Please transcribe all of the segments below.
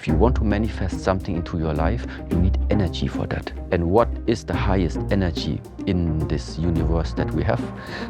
If you want to manifest something into your life, you need energy for that. And what is the highest energy in this universe that we have?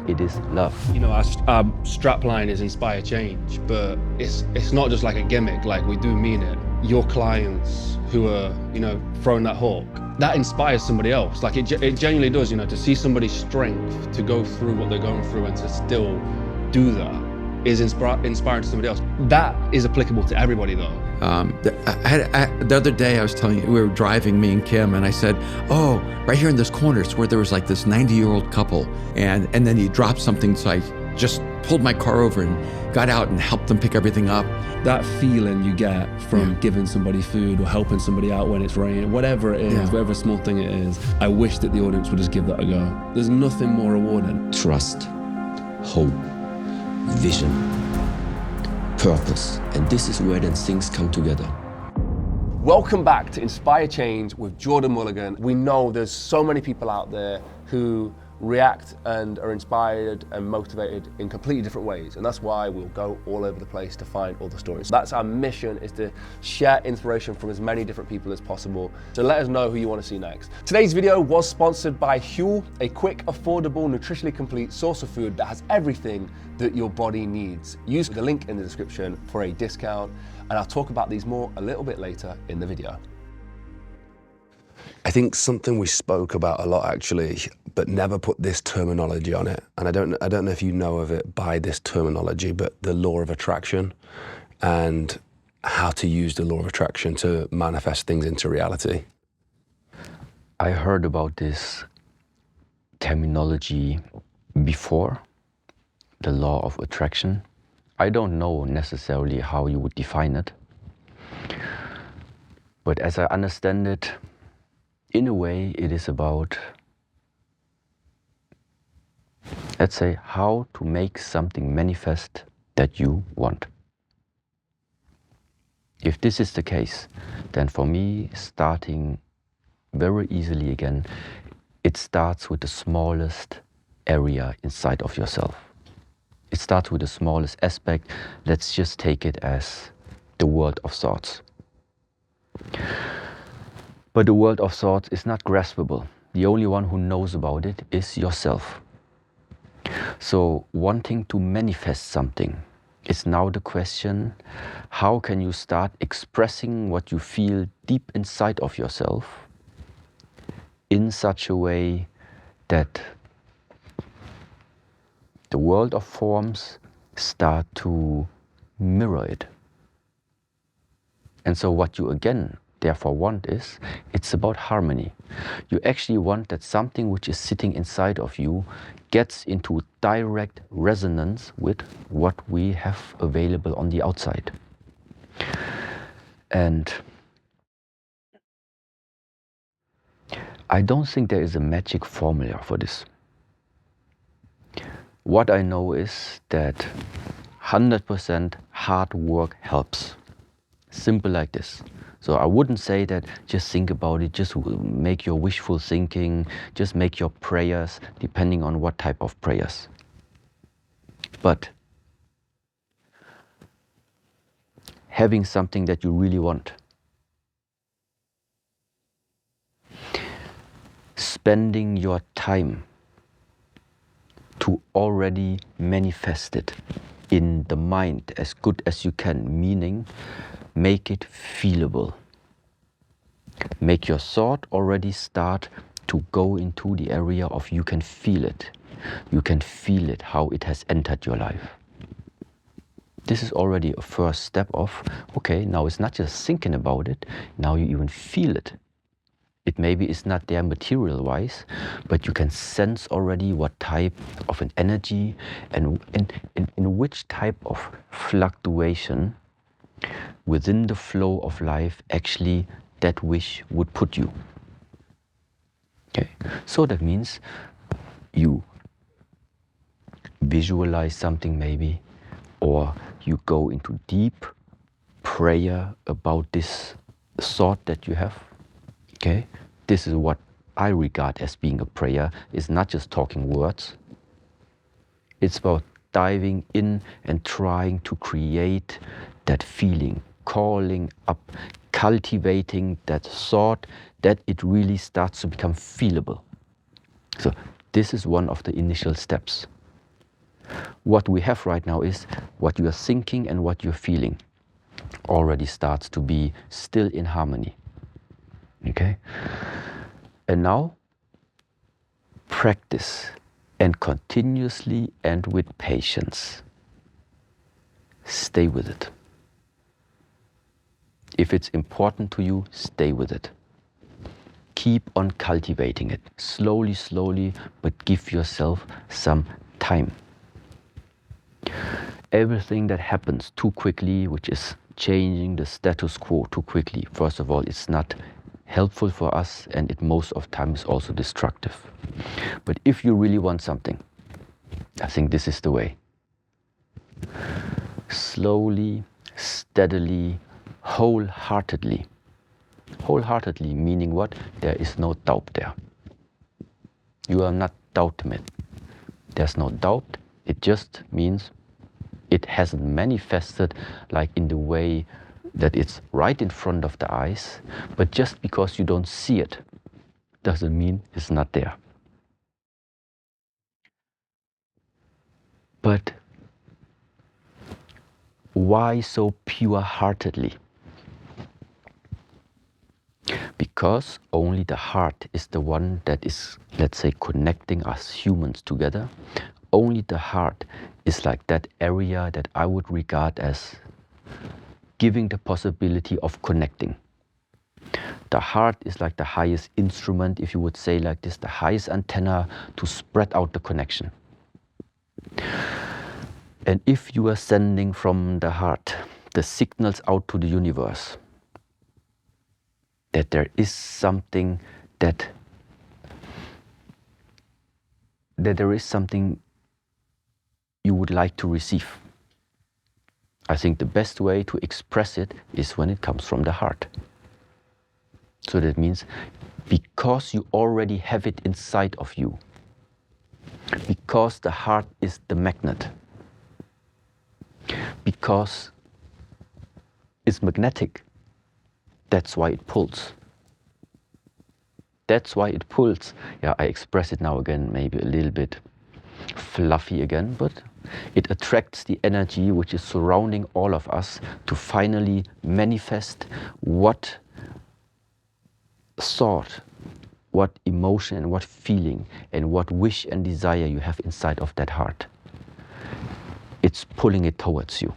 It is love. You know, our strapline is inspire change, but it's not just like a gimmick, like we do mean it. Your clients who are, you know, throwing that hawk, that inspires somebody else. Like it genuinely does, you know, to see somebody's strength to go through what they're going through and to still do that is inspiring to somebody else. That is applicable to everybody though. The other day I was telling you, we were driving, me and Kim, and I said, oh, right here in this corner, it's where there was like this 90-year-old couple. And then he dropped something, so I just pulled my car over and got out and helped them pick everything up. That feeling you get from giving somebody food or helping somebody out when it's raining, whatever it is, whatever small thing it is, I wish that the audience would just give that a go. There's nothing more rewarding. Trust, hope, vision, purpose, and this is where then things come together. Welcome back to Inspire Change with Jordan Mulligan. We know there's so many people out there who react and are inspired and motivated in completely different ways, and that's why we'll go all over the place to find all the stories. That's our mission, is to share inspiration from as many different people as possible. So let us know who you want to see next. Today's video was sponsored by Huel, a quick, affordable, nutritionally complete source of food that has everything that your body needs. Use the link in the description for a discount, and I'll talk about these more a little bit later in the video. I think something we spoke about a lot actually, but never put this terminology on it. And I don't know if you know of it by this terminology, but the law of attraction and how to use the law of attraction to manifest things into reality. I heard about this terminology before, the law of attraction. I don't know necessarily how you would define it, but as I understand it, in a way, it is about, let's say, how to make something manifest that you want. If this is the case, then for me, starting very easily again, it starts with the smallest area inside of yourself. It starts with the smallest aspect. Let's just take it as the world of thoughts. But the world of thoughts is not graspable. The only one who knows about it is yourself. So wanting to manifest something is now the question, how can you start expressing what you feel deep inside of yourself in such a way that the world of forms start to mirror it. And so what you again therefore want is, it's about harmony. You actually want that something which is sitting inside of you gets into direct resonance with what we have available on the outside. And I don't think there is a magic formula for this. What I know is that 100% hard work helps. Simple like this. So I wouldn't say that just think about it, just make your wishful thinking, just make your prayers, depending on what type of prayers. But having something that you really want, spending your time to already manifest it in the mind as good as you can, meaning make it feelable. Make your thought already start to go into the area of you can feel it. You can feel it, how it has entered your life. This is already a first step of, okay, now it's not just thinking about it, now you even feel it. It maybe is not there material-wise, but you can sense already what type of an energy and in which type of fluctuation within the flow of life actually that wish would put you. Okay, so that means you visualize something maybe, or you go into deep prayer about this thought that you have. Okay, this is what I regard as being a prayer. It's not just talking words. It's about diving in and trying to create that feeling, calling up, cultivating that thought that it really starts to become feelable. So this is one of the initial steps. What we have right now is what you are thinking and what you're feeling already starts to be still in harmony. Okay? And now practice, and continuously and with patience. Stay with it. If it's important to you, stay with it. Keep on cultivating it, slowly, slowly, but give yourself some time. Everything that happens too quickly, which is changing the status quo too quickly, first of all, it's not helpful for us, and it most of the time is also destructive. But if you really want something, I think this is the way. Slowly, steadily, wholeheartedly. Wholeheartedly meaning what? There is no doubt there. You are not doubting it. There's no doubt. It just means it hasn't manifested like in the way that it's right in front of the eyes, but just because you don't see it doesn't mean it's not there. But why so pure-heartedly? Because only the heart is the one that is, let's say, connecting us humans together. Only the heart is like that area that I would regard as giving the possibility of connecting. The heart is like the highest instrument, if you would say like this, the highest antenna to spread out the connection. And if you are sending from the heart the signals out to the universe, that there is something that there is something you would like to receive. I think the best way to express it is when it comes from the heart. So that means because you already have it inside of you, because the heart is the magnet, because it's magnetic, that's why it pulls. That's why it pulls. Yeah, I express it now again, maybe a little bit fluffy again, but it attracts the energy which is surrounding all of us to finally manifest what thought, what emotion and what feeling and what wish and desire you have inside of that heart. It's pulling it towards you.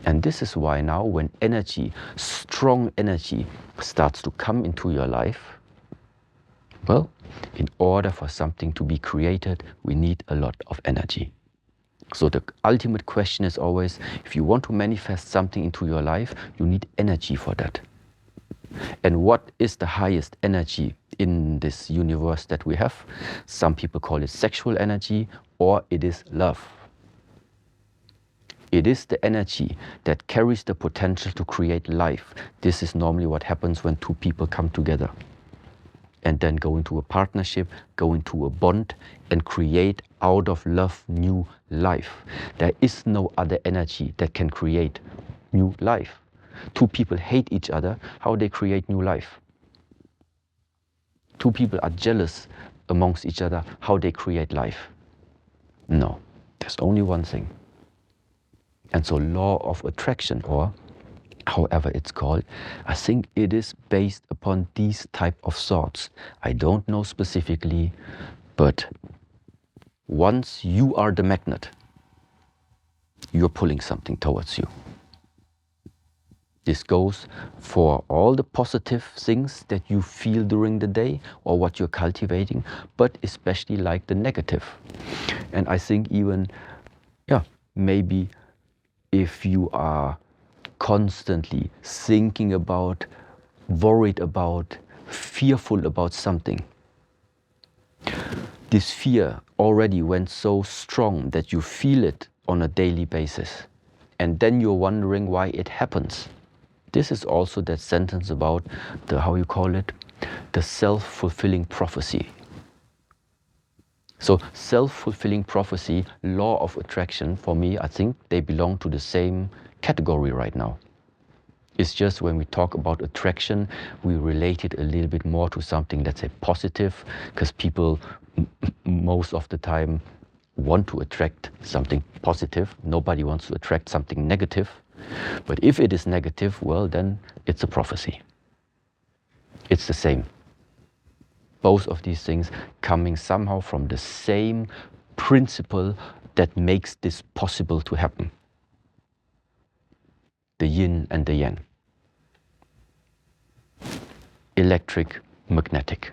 And this is why now when energy, strong energy, starts to come into your life, well, in order for something to be created, we need a lot of energy. So the ultimate question is always, if you want to manifest something into your life, you need energy for that. And what is the highest energy in this universe that we have? Some people call it sexual energy, or it is love. It is the energy that carries the potential to create life. This is normally what happens when two people come together and then go into a partnership, go into a bond, and create out of love new life. There is no other energy that can create new life. Two people hate each other, how they create new life? Two people are jealous amongst each other, how they create life? No, there's only one thing. And so law of attraction, or however it's called, I think it is based upon these type of thoughts. I don't know specifically, but once you are the magnet, you're pulling something towards you. This goes for all the positive things that you feel during the day or what you're cultivating, but especially like the negative. And I think even, maybe if you are constantly thinking about, worried about, fearful about something, this fear already went so strong that you feel it on a daily basis. And then you're wondering why it happens. This is also that sentence about the, how you call it, the self-fulfilling prophecy. So self-fulfilling prophecy, law of attraction, for me, I think they belong to the same category right now. It's just when we talk about attraction, we relate it a little bit more to something, let's say, positive, because people most of the time want to attract something positive. Nobody wants to attract something negative. But if it is negative, well, then it's a prophecy. It's the same. Both of these things coming somehow from the same principle that makes this possible to happen. The yin and the yang. Electric, magnetic.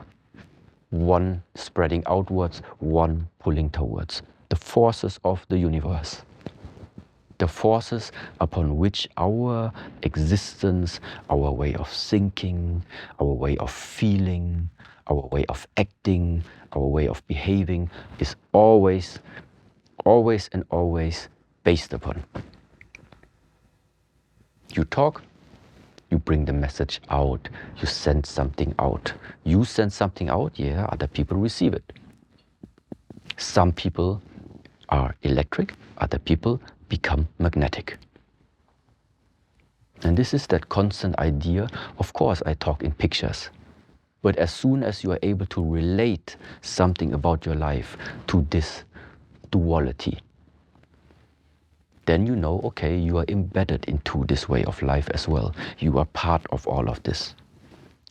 One spreading outwards, one pulling towards. The forces of the universe. The forces upon which our existence, our way of thinking, our way of feeling, our way of acting, our way of behaving is always and always based upon. You talk, you bring the message out, you send something out. You send something out, yeah, other people receive it. Some people are electric, other people become magnetic. And this is that constant idea. Of course, I talk in pictures. But as soon as you are able to relate something about your life to this duality, then you know, okay, you are embedded into this way of life as well. You are part of all of this.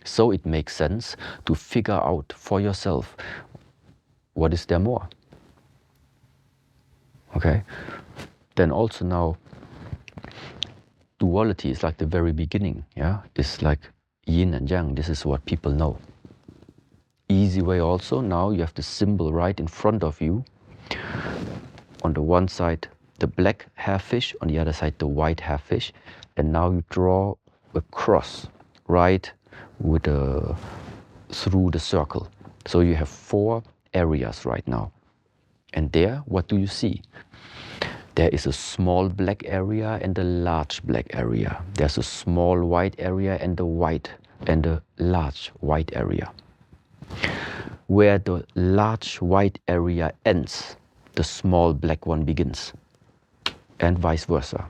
So it makes sense to figure out for yourself, what is there more? Okay? Then also now, duality is like the very beginning, yeah? It's like yin and yang, this is what people know. Easy way also, now you have the symbol right in front of you. On the one side, the black hairfish, on the other side, the white hairfish. And now you draw a cross right with through the circle. So you have 4 areas right now. And there, what do you see? There is a small black area and a large black area. There's a small white area and a large white area. Where the large white area ends, the small black one begins, and vice versa.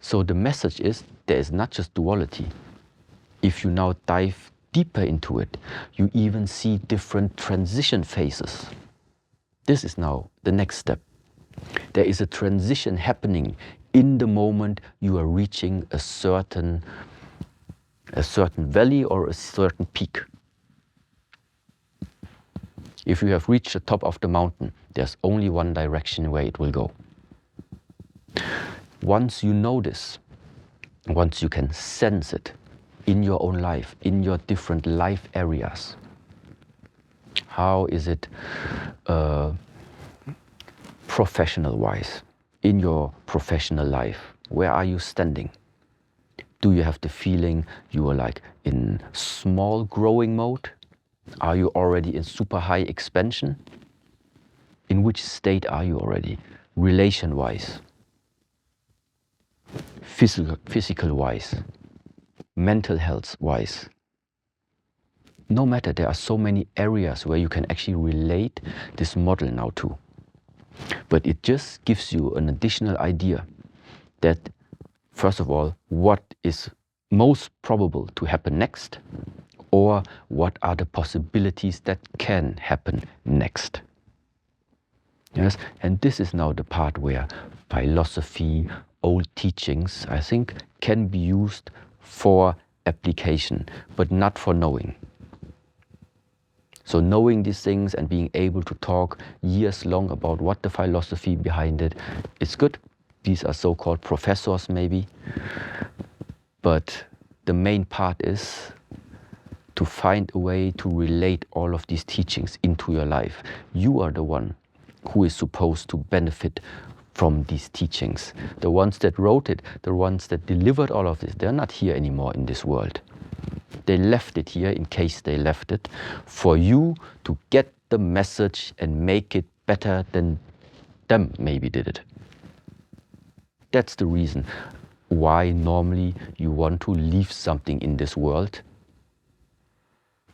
So the message is, there is not just duality. If you now dive deeper into it, you even see different transition phases. This is now the next step. There is a transition happening in the moment you are reaching a certain valley or a certain peak. If you have reached the top of the mountain, there's only one direction where it will go. Once you know this, once you can sense it in your own life, in your different life areas, how is it professional-wise, in your professional life, where are you standing? Do you have the feeling you are like in small growing mode? Are you already in super high expansion? In which state are you already, relation-wise, physical-wise, mental health-wise? No matter, there are so many areas where you can actually relate this model now to. But it just gives you an additional idea that, first of all, what is most probable to happen next, or what are the possibilities that can happen next. Yes, and this is now the part where philosophy, old teachings, I think, can be used for application, but not for knowing. So knowing these things and being able to talk years long about what the philosophy behind it is good. These are so-called professors maybe. But the main part is to find a way to relate all of these teachings into your life. You are the one who is supposed to benefit from these teachings. The ones that wrote it, the ones that delivered all of this, they're not here anymore in this world. They left it here in case they left it for you to get the message and make it better than them maybe did it. That's the reason why normally you want to leave something in this world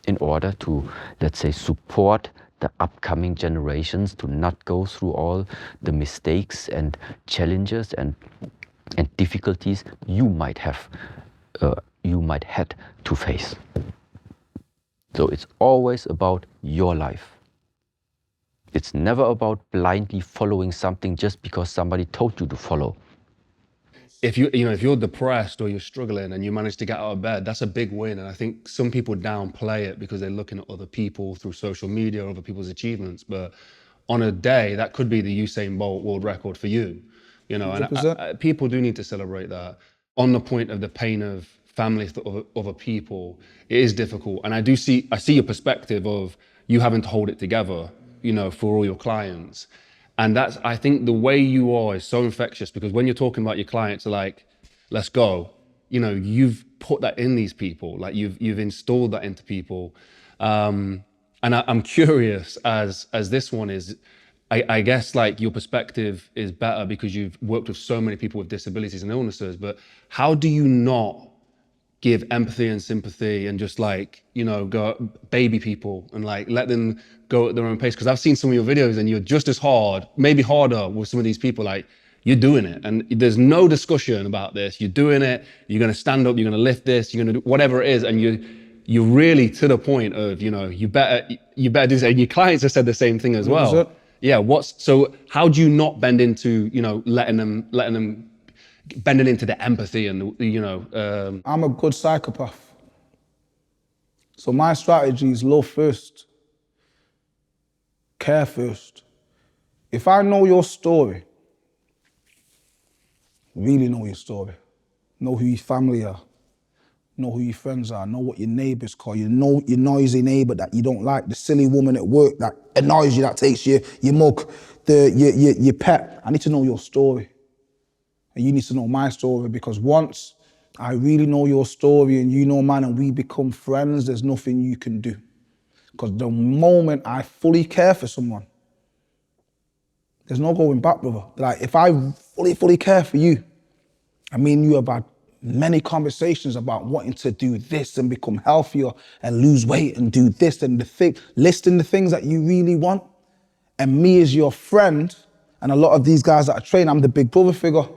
in order to, let's say, support the upcoming generations to not go through all the mistakes and challenges and difficulties you might have you might had to face. So it's always about your life. It's never about blindly following something just because somebody told you to follow. If you're depressed or you're struggling and you manage to get out of bed, that's a big win. And I think some people downplay it because they're looking at other people through social media or other people's achievements. But on a day, that could be the Usain Bolt world record for you. And people do need to celebrate that. On the point of the pain of family of other people, it is difficult. And I see your perspective of you having to hold it together, for all your clients. And I think the way you are is so infectious, because when you're talking about your clients are like, let's go, you've put that in these people, like you've installed that into people. And I'm curious as this one is, I guess like your perspective is better because you've worked with so many people with disabilities and illnesses, but how do you not give empathy and sympathy and just go baby people and let them go at their own pace? Because I've seen some of your videos and you're just as hard, maybe harder with some of these people. You're doing it and there's no discussion about this. You're doing it. You're going to stand up. You're going to lift this. You're going to do whatever it is. And you're really to the point of, you better do this. And your clients have said the same thing as well. Yeah. So how do you not bend into, letting them bending into the empathy and I'm a good psychopath. So my strategy is love first, care first. If I know your story, really know your story, know who your family are, know who your friends are, know what your neighbours call you, know your noisy neighbour that you don't like, the silly woman at work that annoys you, that takes your mug, your pet. I need to know your story. And you need to know my story, because once I really know your story and you know mine and we become friends, there's nothing you can do. Because the moment I fully care for someone, there's no going back, brother. If I fully care for you, I mean, you have had many conversations about wanting to do this and become healthier and lose weight and do this and listing the things that you really want. And me as your friend, and a lot of these guys that I train, I'm the big brother figure.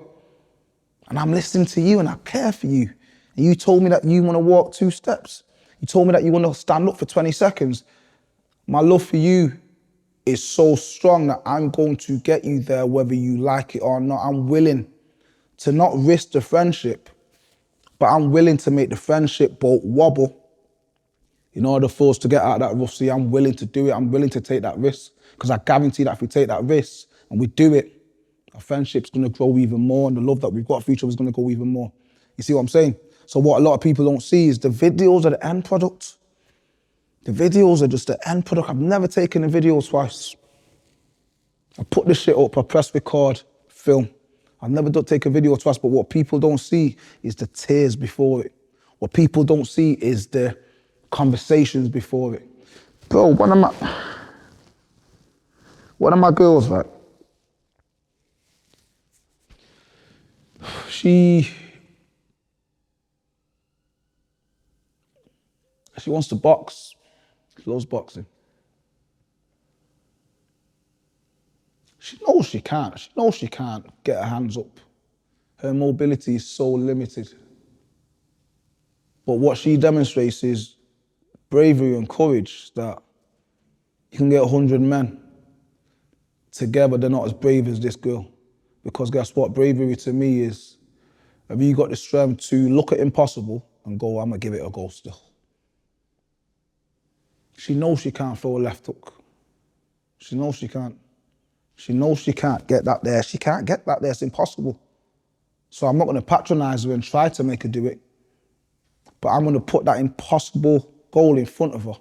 And I'm listening to you and I care for you. And you told me that you want to walk 2 steps. You told me that you want to stand up for 20 seconds. My love for you is so strong that I'm going to get you there whether you like it or not. I'm willing to not risk the friendship, but I'm willing to make the friendship boat wobble in order for us to get out of that rough sea. I'm willing to do it. I'm willing to take that risk, because I guarantee that if we take that risk and we do it, our friendship's going to grow even more, and the love that we've got for each other is going to grow even more. You see what I'm saying? So what a lot of people don't see is the videos are the end product. The videos are just the end product. I've never taken a video twice. I put this shit up, I press record, film. I've never take a video twice, but what people don't see is the tears before it. What people don't see is the conversations before it. Bro, one of my girls, right? She wants to box. She loves boxing. She knows she can't. She knows she can't get her hands up. Her mobility is so limited. But what she demonstrates is bravery and courage, that you can get 100 men together, they're not as brave as this girl. Because guess what? Bravery to me is, have you got the strength to look at impossible and go, I'm gonna give it a go still. She knows she can't throw a left hook. She knows she can't. She knows she can't get that there. She can't get that there, it's impossible. So I'm not gonna patronize her and try to make her do it, but I'm gonna put that impossible goal in front of her.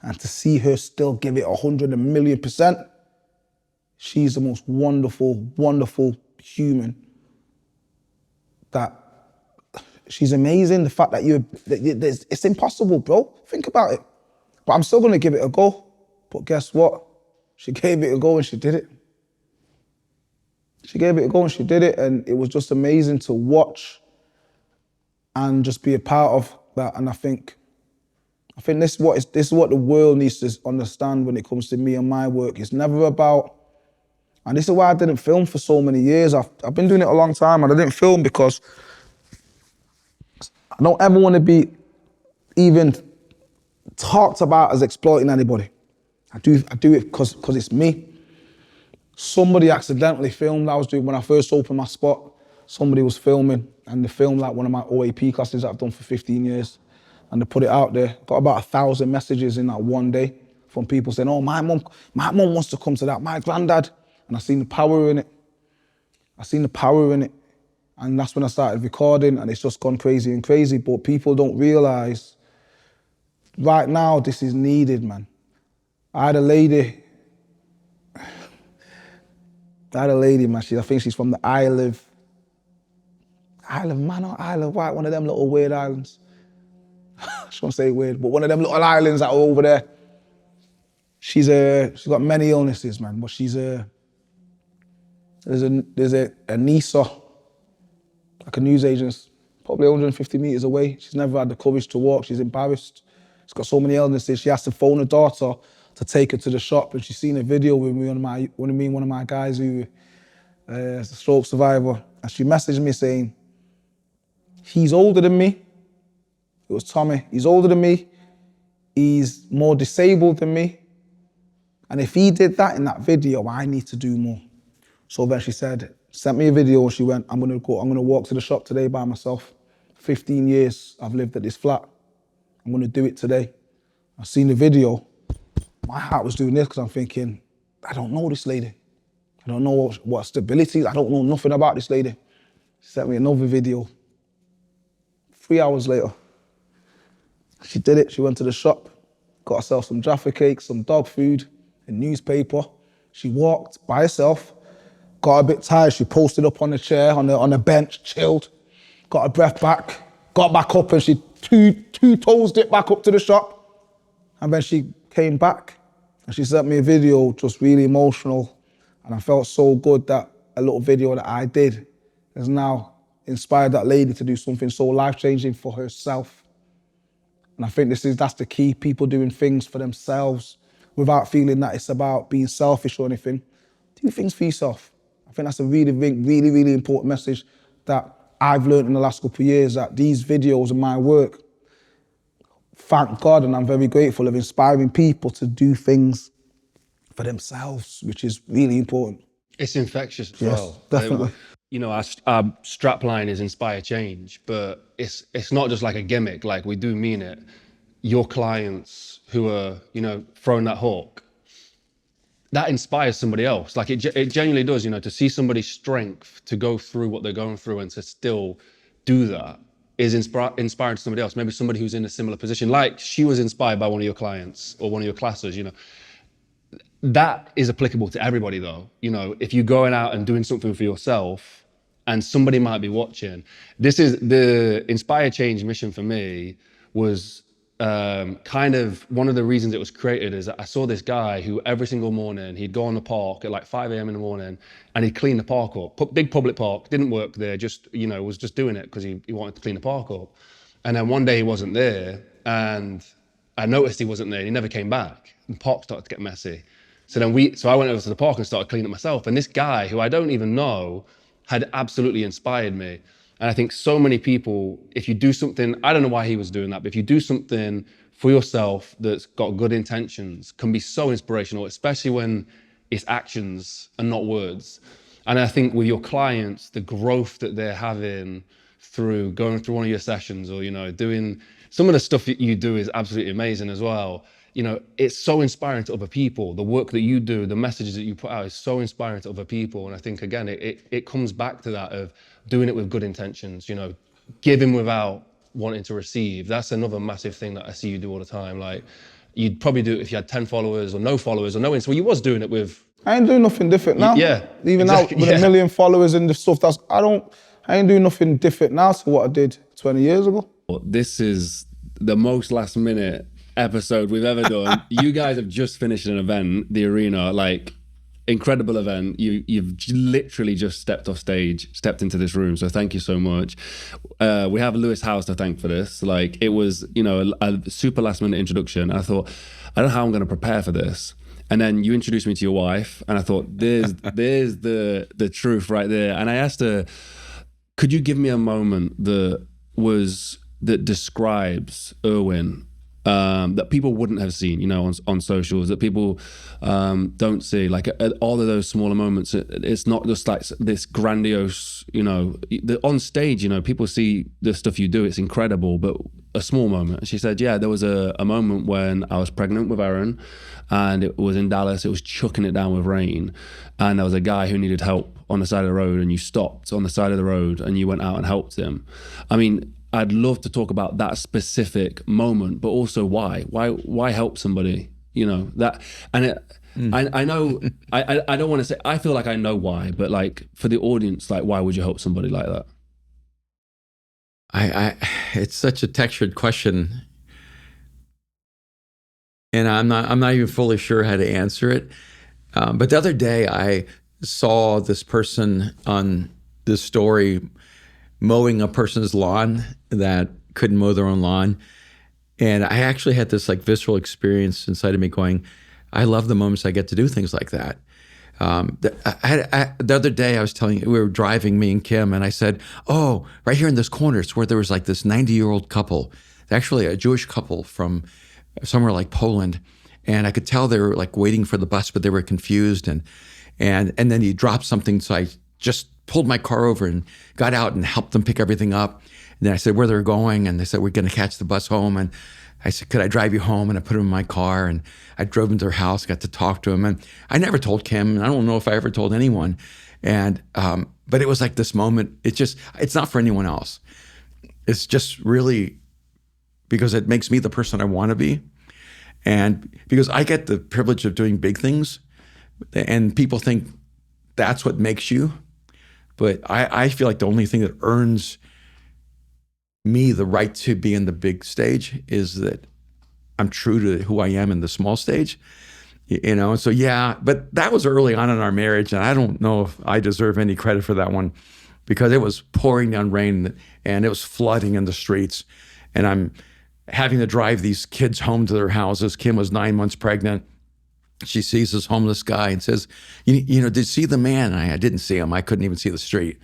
And to see her still give it 100,000,000%, she's the most wonderful, wonderful human. That she's amazing. The fact that it's impossible, bro. Think about it. But I'm still gonna give it a go. But guess what? She gave it a go and she did it. She gave it a go and she did it, and it was just amazing to watch and just be a part of that. And I think this is what the world needs to understand when it comes to me and my work. It's never about, and this is why I didn't film for so many years. I've been doing it a long time, and I didn't film because I don't ever want to be even talked about as exploiting anybody. I do it because it's me. Somebody accidentally filmed I was doing when I first opened my spot. Somebody was filming and they filmed like one of my OAP classes that I've done for 15 years. And they put it out there. Got about 1,000 messages in that one day from people saying, oh, my mum wants to come to that, my granddad. And I seen the power in it. And that's when I started recording and it's just gone crazy and crazy. But people don't realize right now this is needed, man. I had a lady, man. I think she's from the Isle of Man or Isle of Wight, one of them little weird islands. I just want to say weird, but one of them little islands that are over there. She's got many illnesses, man, but there's a NISA, like a newsagent's probably 150 meters away. She's never had the courage to walk. She's embarrassed. She's got so many illnesses. She has to phone her daughter to take her to the shop, and she's seen a video with me, one of my guys who is a stroke survivor, and she messaged me saying, he's older than me. It was Tommy. He's older than me. He's more disabled than me. And if he did that in that video, I need to do more. So then she sent me a video and she went, I'm gonna walk to the shop today by myself. 15 years I've lived at this flat. I'm gonna do it today. I've seen the video. My heart was doing this because I'm thinking, I don't know this lady. I don't know what stability is. I don't know nothing about this lady. She sent me another video. 3 hours later, she did it. She went to the shop, got herself some Jaffa cakes, some dog food, a newspaper. She walked by herself, got a bit tired. She posted up on the chair, on the bench, chilled, got her breath back, got back up and she two toes dipped back up to the shop. And then she came back and she sent me a video, just really emotional. And I felt so good that a little video that I did has now inspired that lady to do something so life-changing for herself. And I think that's the key, people doing things for themselves without feeling that it's about being selfish or anything. Do things for yourself. I think that's a really, really, really important message that I've learned in the last couple of years, that these videos and my work, thank God, and I'm very grateful, of inspiring people to do things for themselves, which is really important. It's infectious as Yes, well. definitely. You know, our strapline is inspire change, but it's not just like a gimmick. Like, we do mean it. Your clients who are, you know, throwing that hawk, that inspires somebody else. Like, it genuinely does, you know, to see somebody's strength to go through what they're going through and to still do that is inspiring to somebody else. Maybe somebody who's in a similar position, like she was inspired by one of your clients or one of your classes, you know. That is applicable to everybody though. You know, if you're going out and doing something for yourself and somebody might be watching, this is the Inspire Change mission for me was kind of one of the reasons it was created is that I saw this guy who every single morning, he'd go on the park at like 5 a.m. in the morning and he'd clean the park up. Big public park, didn't work there, just, you know, was just doing it because he wanted to clean the park up. And then one day he wasn't there and I noticed he wasn't there and he never came back. And the park started to get messy. So I went over to the park and started cleaning it myself. And this guy, who I don't even know, had absolutely inspired me. And I think so many people, if you do something, I don't know why he was doing that, but if you do something for yourself that's got good intentions, can be so inspirational, especially when it's actions and not words. And I think with your clients, the growth that they're having through going through one of your sessions or, you know, doing some of the stuff that you do is absolutely amazing as well. You know, it's so inspiring to other people. The work that you do, the messages that you put out is so inspiring to other people. And I think, again, it comes back to that of doing it with good intentions, you know, giving without wanting to receive. That's another massive thing that I see you do all the time. Like, you'd probably do it if you had 10 followers or no followers or no one. So you was doing it with... I ain't doing nothing different now. Yeah. Even exactly, now, with 1 million followers and the stuff, I ain't doing nothing different now to what I did 20 years ago. This is the most last minute episode we've ever done. You guys have just finished an event, the Arena, like incredible event. You've literally just stepped off stage, stepped into this room. So thank you so much. We have Lewis House to thank for this. Like, it was, you know, a super last minute introduction. I thought, I don't know how I'm going to prepare for this. And then you introduced me to your wife and I thought, there's the truth right there. And I asked her, could you give me a moment that was that describes Erwin that people wouldn't have seen, you know, on socials, that people don't see, like at all of those smaller moments. It's not just like this grandiose, you know, on stage, you know, people see the stuff you do, it's incredible, but a small moment. And she said, yeah, there was a moment when I was pregnant with Aaron, and it was in Dallas, it was chucking it down with rain, and there was a guy who needed help on the side of the road, and you stopped on the side of the road and you went out and helped him. I mean, I'd love to talk about that specific moment, but also why help somebody, you know, that, and it, I know, I don't want to say, I feel like I know why, but like for the audience, like why would you help somebody like that? It's such a textured question, and I'm not even fully sure how to answer it. But the other day I saw this person on this story mowing a person's lawn that couldn't mow their own lawn. And I actually had this like visceral experience inside of me going, I love the moments I get to do things like that. The other day I was telling you, we were driving, me and Kim, and I said, oh, right here in this corner, it's where there was like this 90-year-old couple, actually a Jewish couple from somewhere like Poland. And I could tell they were like waiting for the bus, but they were confused. And then he dropped something, so I just pulled my car over and got out and helped them pick everything up. And then I said where they were going, and they said, we're going to catch the bus home. And I said, could I drive you home? And I put them in my car, and I drove them to their house, got to talk to them. And I never told Kim, and I don't know if I ever told anyone. And but it was like this moment, it's not for anyone else. It's just really because it makes me the person I want to be. And because I get the privilege of doing big things, and people think that's what makes you. But I feel like the only thing that earns me the right to be in the big stage is that I'm true to who I am in the small stage, you know? So yeah, but that was early on in our marriage, and I don't know if I deserve any credit for that one, because it was pouring down rain and it was flooding in the streets, and I'm having to drive these kids home to their houses. Kim was 9 months pregnant. She sees this homeless guy and says, you know, did you see the man? And I didn't see him. I couldn't even see the street.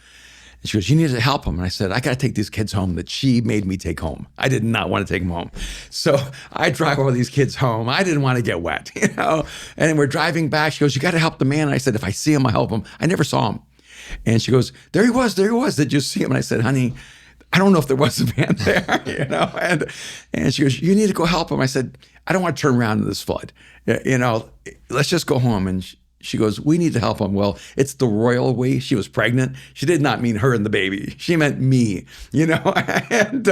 And she goes, you need to help him. And I said, I got to take these kids home that she made me take home. I did not want to take them home. So I drive all these kids home. I didn't want to get wet, you know? And we're driving back. She goes, you got to help the man. And I said, if I see him, I'll help him. I never saw him. And she goes, there he was. Did you see him? And I said, honey, I don't know if there was a man there, you know? And she goes, you need to go help him. I said, I don't want to turn around in this flood. You know, let's just go home. And she goes, we need to help him. Well, it's the royal we. She was pregnant. She did not mean her and the baby. She meant me, you know? And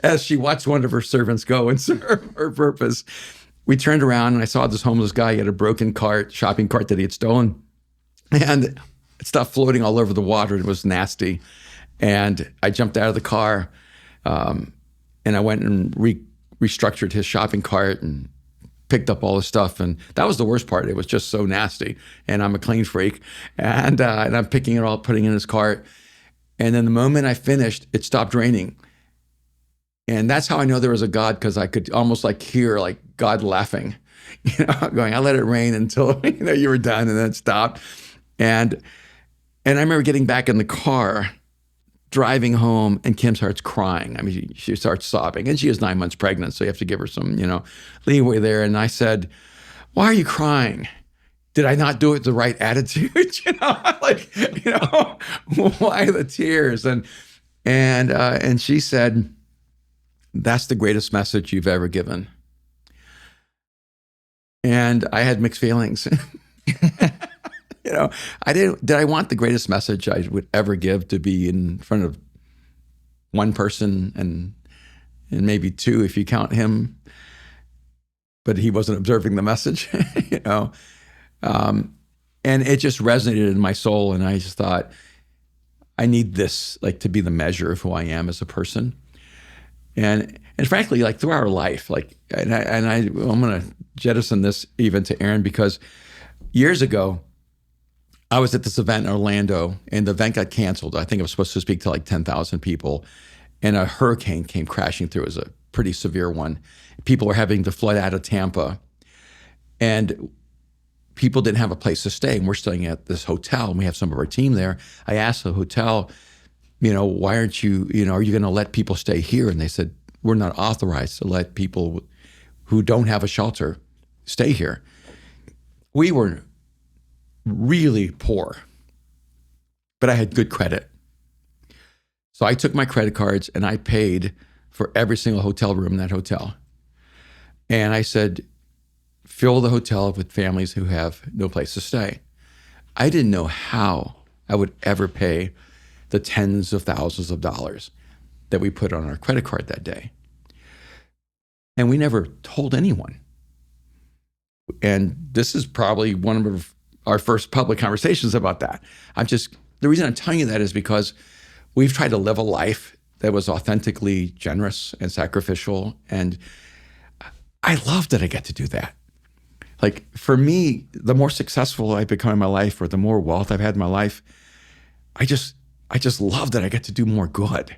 as she watched one of her servants go and serve her purpose, we turned around and I saw this homeless guy. He had a broken shopping cart that he had stolen. And stuff floating all over the water. It was nasty. And I jumped out of the car and I went and restructured his shopping cart and picked up all the stuff. And that was the worst part. It was just so nasty. And I'm a clean freak. And I'm picking it all, putting it in his cart. And then the moment I finished, it stopped raining. And that's how I know there was a God, because I could almost like hear like God laughing, you know, going, I let it rain until, you know, you were done, and then it stopped. And I remember getting back in the car, driving home, and Kim starts crying. I mean, she starts sobbing, and she is 9 months pregnant, so you have to give her some, you know, leeway there. And I said, why are you crying? Did I not do it with the right attitude? You know, like, you know, why the tears? And she said, that's the greatest message you've ever given. And I had mixed feelings. You know, did I want the greatest message I would ever give to be in front of one person and maybe two if you count him, but he wasn't observing the message, you know? And it just resonated in my soul. And I just thought, I need this like to be the measure of who I am as a person. And frankly, like throughout our life, like, I'm going to jettison this even to Aaron, because years ago, I was at this event in Orlando, and the event got canceled. I think I was supposed to speak to like 10,000 people, and a hurricane came crashing through. It was a pretty severe one. People were having to flood out of Tampa, and people didn't have a place to stay. And we're staying at this hotel, and we have some of our team there. I asked the hotel, you know, why aren't you, you know, are you going to let people stay here? And they said, we're not authorized to let people who don't have a shelter stay here. We were really poor, but I had good credit. So I took my credit cards and I paid for every single hotel room in that hotel. And I said, fill the hotel with families who have no place to stay. I didn't know how I would ever pay the tens of thousands of dollars that we put on our credit card that day. And we never told anyone. And this is probably one of our first public conversations about that. The reason I'm telling you that is because we've tried to live a life that was authentically generous and sacrificial. And I love that I get to do that. Like, for me, the more successful I've become in my life, or the more wealth I've had in my life, I just love that I get to do more good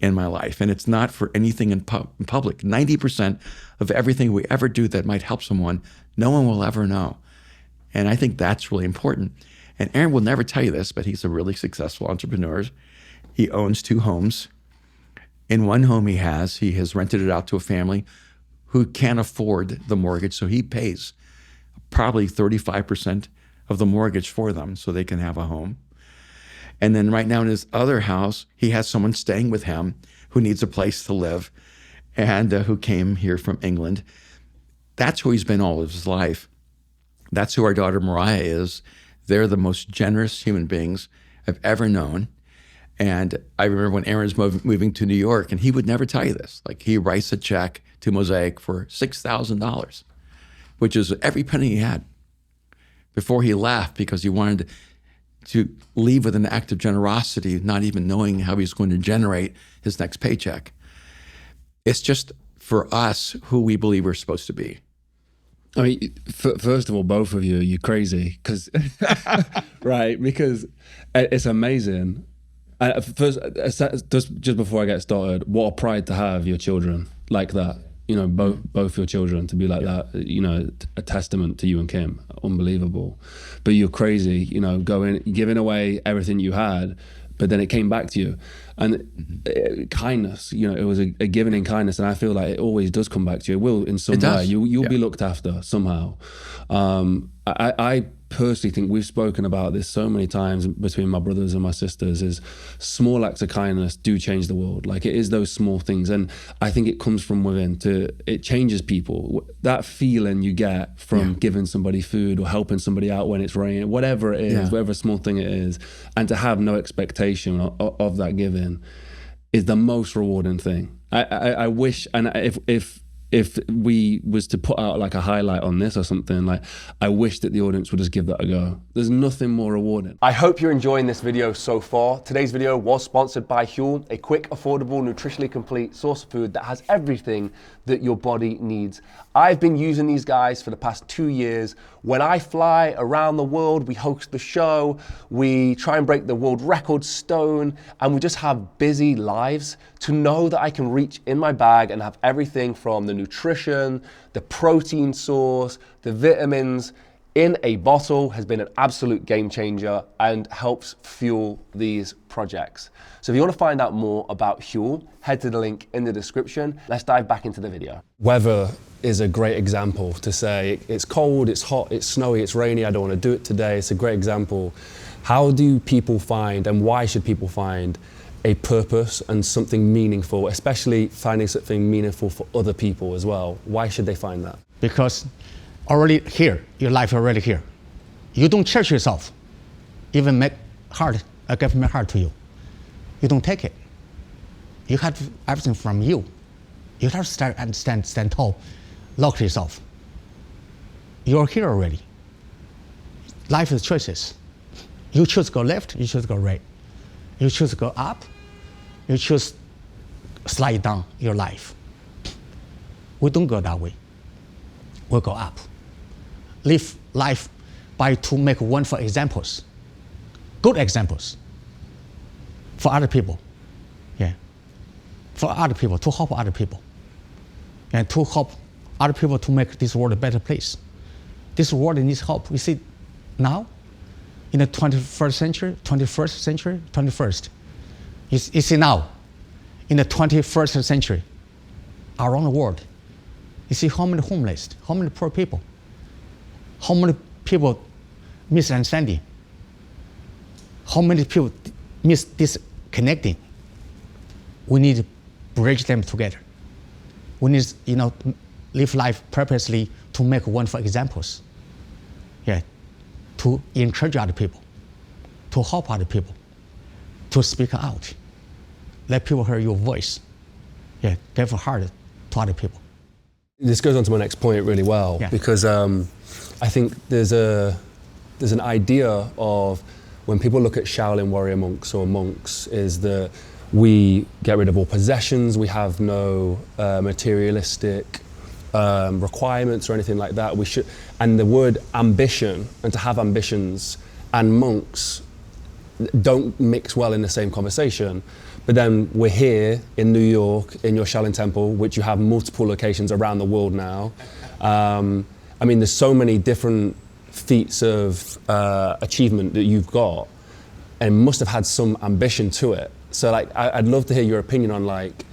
in my life. And it's not for anything in public. 90% of everything we ever do that might help someone, no one will ever know. And I think that's really important. And Aaron will never tell you this, but he's a really successful entrepreneur. He owns 2 homes. In one home he has rented it out to a family who can't afford the mortgage, so he pays probably 35% of the mortgage for them so they can have a home. And then right now in his other house, he has someone staying with him who needs a place to live and who came here from England. That's who he's been all of his life. That's who our daughter Mariah is. They're the most generous human beings I've ever known. And I remember when Aaron's moving to New York, and he would never tell you this. Like, he writes a check to Mosaic for $6,000, which is every penny he had before he left, because he wanted to leave with an act of generosity, not even knowing how he's going to generate his next paycheck. It's just, for us, who we believe we're supposed to be. I mean, first of all, both of you're crazy, because right? Because it's amazing. First, just before I get started, what a pride to have your children like that. You know, both your children to be like that. You know, a testament to you and Kim. Unbelievable. But you're crazy. You know, giving away everything you had, but then it came back to you. And kindness, you know, it was a giving in kindness, and I feel like it always does come back to you. It will in some way. You'll be looked after somehow. I personally think we've spoken about this so many times between my brothers and my sisters, is small acts of kindness do change the world. Like, it is those small things. And I think it comes from within. It changes people. That feeling you get from giving somebody food or helping somebody out when it's raining, whatever it is, whatever small thing it is, and to have no expectation of that giving is the most rewarding thing. I wish, and if we was to put out like a highlight on this or something, like, I wish that the audience would just give that a go. There's nothing more rewarding. I hope you're enjoying this video so far. Today's video was sponsored by Huel, a quick, affordable, nutritionally complete source of food that has everything that your body needs. I've been using these guys for the past 2 years. When I fly around the world, we host the show, we try and break the world record stone, and we just have busy lives. To know that I can reach in my bag and have everything from the nutrition, the protein source, the vitamins in a bottle has been an absolute game changer and helps fuel these projects. So if you want to find out more about Huel, head to the link in the description. Let's dive back into the video. Weather is a great example to say it's cold, it's hot, it's snowy, it's rainy, I don't want to do it today. It's a great example. How do people find, and why should people find, a purpose and something meaningful, especially finding something meaningful for other people as well? Why should they find that? Because already here, your life already here. You don't cherish yourself, even make a government hard to you. You don't take it. You have everything from you. You have to stand tall, lock yourself. You're here already. Life is choices. You choose to go left, you choose to go right. You choose to go up, you choose slide down your life. We don't go that way. We'll go up. Live life by to make wonderful examples, good examples for other people. Yeah. For other people, to help other people. And to help other people to make this world a better place. This world needs help. You see, now, in the 21st century, you see now, in the 21st century, around the world. You see how many homeless, how many poor people, how many people misunderstanding, how many people disconnecting. We need to bridge them together. We need, live life purposely to make wonderful examples. Yeah, to encourage other people, to help other people, to speak out. Let people hear your voice. Yeah, give a heart to other people. This goes on to my next point really well, because I think there's an idea of when people look at Shaolin warrior monks or monks is that we get rid of all possessions, we have no materialistic requirements or anything like that. And the word ambition and to have ambitions and monks don't mix well in the same conversation. But then we're here in New York, in your Shaolin temple, which you have multiple locations around the world now. I mean, there's so many different feats of achievement that you've got and must have had some ambition to it. So like, I'd love to hear your opinion on like,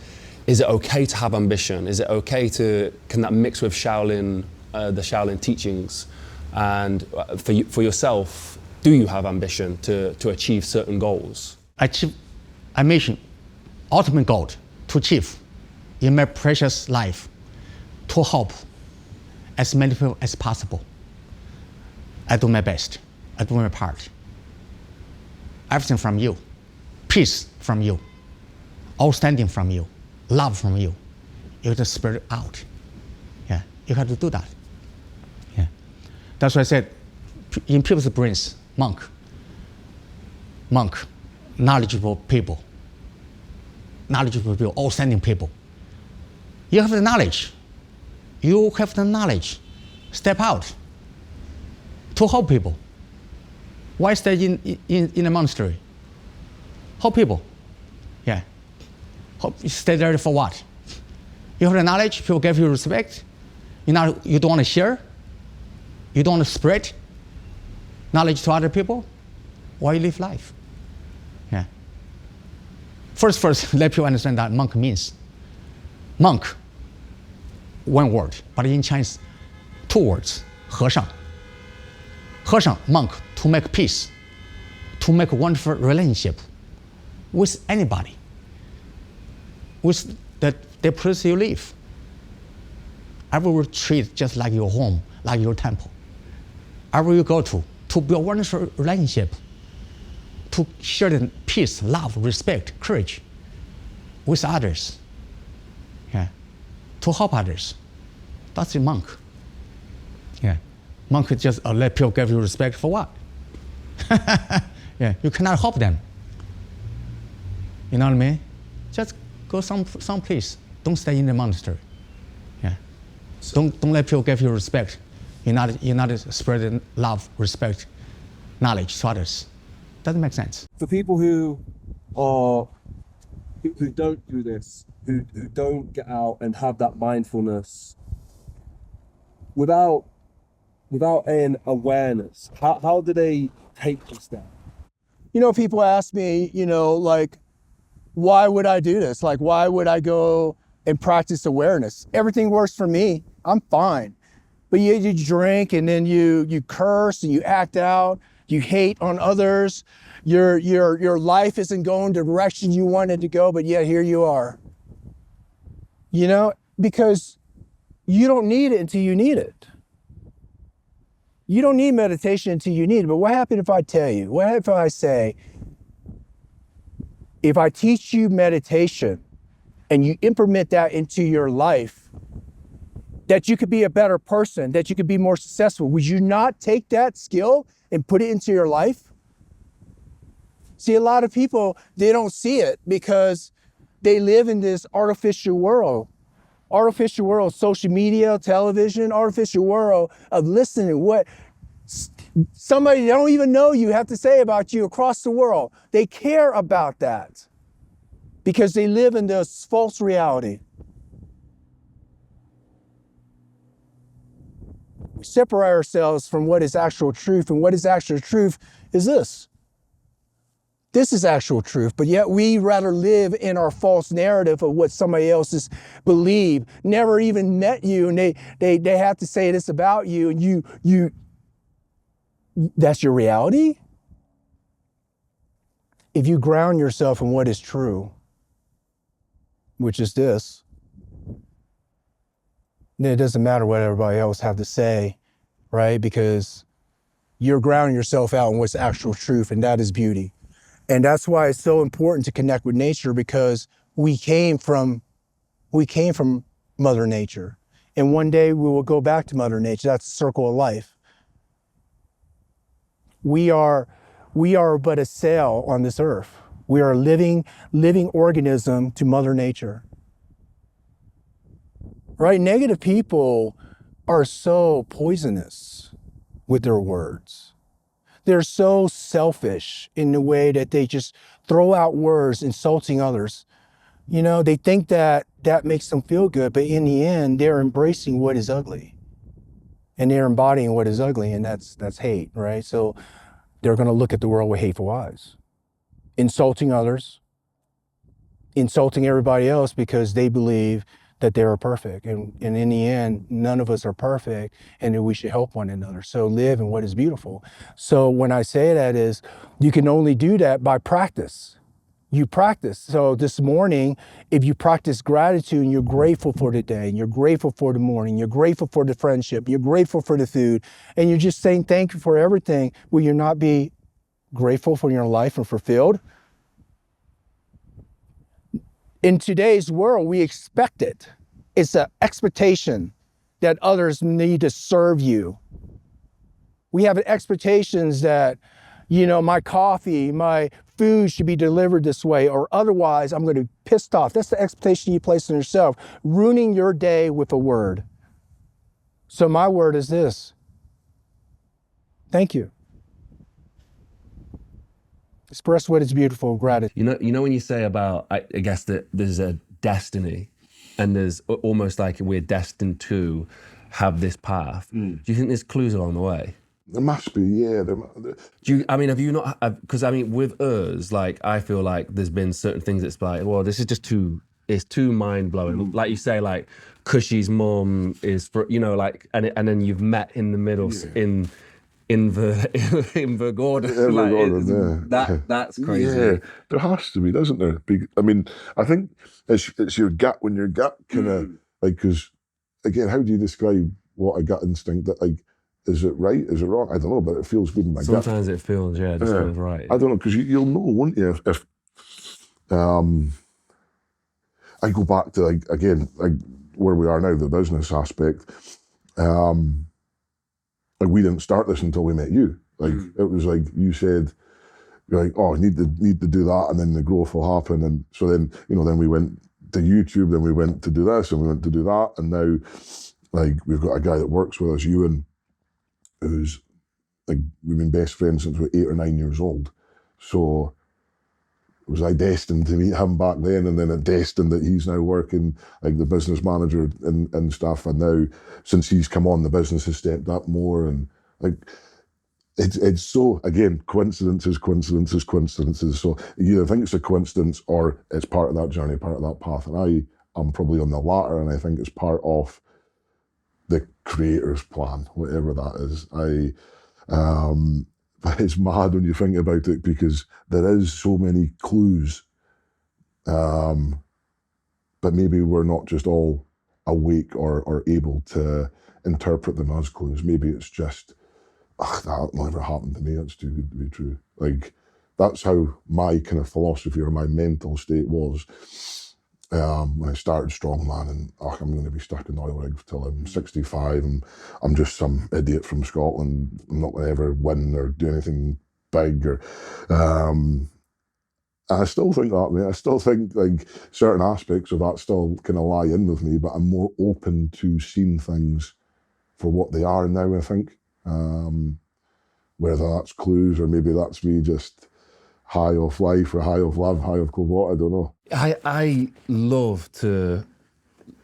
is it okay to have ambition? Is it okay can that mix with Shaolin, the Shaolin teachings? And for yourself, do you have ambition to achieve certain goals? Ambition, ultimate goal to achieve in my precious life, to help as many people as possible. I do my best, I do my part. Everything from you, peace from you, understanding from you, love from you. You have to spread it out. Yeah, you have to do that. Yeah, that's why I said, in people's brains, monk, knowledgeable people, outstanding people. You have the knowledge. You have the knowledge. Step out to help people. Why stay in a monastery? Help people. Yeah. Stay there for what? You have the knowledge, people give you respect. You don't want to share. You don't want to spread knowledge to other people. Why you live life? Yeah. First, let people understand that monk means. Monk, one word, but in Chinese, two words, 和尚. 和尚, monk, to make peace, to make a wonderful relationship with anybody, with the place you live. Everyone treat just like your home, like your temple. Everywhere you go to build a wonderful relationship, to share the peace, love, respect, courage with others. Yeah. To help others. That's a monk. Yeah. Monk just let people give you respect for what? Yeah, you cannot help them. You know what I mean? Just go some place. Don't stay in the monastery. Yeah. Don't let people give you respect. You're not spreading love, respect, knowledge to others. Doesn't make sense. For people who don't do this, who don't get out and have that mindfulness without an awareness, how do they take this step? People ask me, like, why would I do this? Like, why would I go and practice awareness? Everything works for me. I'm fine. But you drink and then you curse and you act out. You hate on others. Your life isn't going the direction you wanted to go, but yet here you are. Because you don't need it until you need it. You don't need meditation until you need it. But what happens if I tell you? What happens if I say, if I teach you meditation and you implement that into your life, that you could be a better person, that you could be more successful, would you not take that skill and put it into your life? See, a lot of people, they don't see it because they live in this artificial world, social media, television, artificial world of listening what somebody they don't even know you have to say about you across the world. They care about that because they live in this false reality. We separate ourselves from what is actual truth, and what is actual truth is this. This is actual truth, but yet we rather live in our false narrative of what somebody else's believe. Never even met you, and they have to say this about you, and you that's your reality? If you ground yourself in what is true, which is this, then it doesn't matter what everybody else have to say, right? Because you're grounding yourself out in what's actual truth, and that is beauty. And that's why it's so important to connect with nature, because we came from Mother Nature. And one day we will go back to Mother Nature. That's the circle of life. We are but a cell on this earth. We are a living organism to Mother Nature. Right? Negative people are so poisonous with their words. They're so selfish in the way that they just throw out words insulting others. You know, they think that makes them feel good, but in the end, they're embracing what is ugly. And they're embodying what is ugly, and that's hate, right? So they're gonna look at the world with hateful eyes. Insulting others, insulting everybody else because they believe that they are perfect. And in the end, none of us are perfect, and that we should help one another. So live in what is beautiful. So when I say that is, you can only do that by practice. You practice. So this morning, if you practice gratitude and you're grateful for the day, and you're grateful for the morning, you're grateful for the friendship, you're grateful for the food, and you're just saying thank you for everything, will you not be grateful for your life and fulfilled? In today's world, we expect it. It's an expectation that others need to serve you. We have expectations that, you know, my coffee, my food should be delivered this way, or otherwise I'm going to be pissed off. That's the expectation you place on yourself, ruining your day with a word. So my word is this: thank you. Express what is beautiful, gratitude. You know when you say about, I guess that there's a destiny, and there's almost like we're destined to have this path. Do you think there's clues along the way? There must be, yeah. Have you not? Because I mean, with us, like I feel like there's been certain things that's like, well, this is just it's too mind blowing. Like you say, like Cushy's mum is for, you know, like, and then you've met in the middle in Vergordon. That's crazy. Yeah, there has to be, doesn't there? I mean, I think it's your gut, when your gut kind of like, because again, how do you describe what a gut instinct that, like, is it right? Is it wrong? I don't know, but it feels good in my gut. Sometimes it feels, it just feels right. I don't know, because you'll know, won't you? If I go back to, like, again, like where we are now, the business aspect. Like, we didn't start this until we met you. Like, it was like you said, you're like, oh, I need to do that, and then the growth will happen. And so then, you know, then we went to YouTube, then we went to do this, and we went to do that, and now, like, we've got a guy that works with us, Ewan, who's, like, we've been best friends since we were 8 or 9 years old. So was I destined to meet him back then, and then it destined that he's now working like the business manager and stuff, and now since he's come on, the business has stepped up more, and like it's so, again, coincidences. So you either think it's a coincidence or it's part of that journey, part of that path, and I'm probably on the latter, and I think it's part of the creator's plan, whatever that is. But it's mad when you think about it, because there is so many clues, but maybe we're not just all awake or able to interpret them as clues. Maybe it's just, that never happened to me, that's too good to be true. Like, that's how my kind of philosophy or my mental state was when I started Strongman, and I'm going to be stuck in oil rigs till I'm 65, and I'm just some idiot from Scotland. I'm not going to ever win or do anything big, or I still think that, mate. I still think, like, certain aspects of that still kind of lie in with me, but I'm more open to seeing things for what they are now, I think. Whether that's clues or maybe that's me just high off life or high off love, high off cold water, I don't know. I love to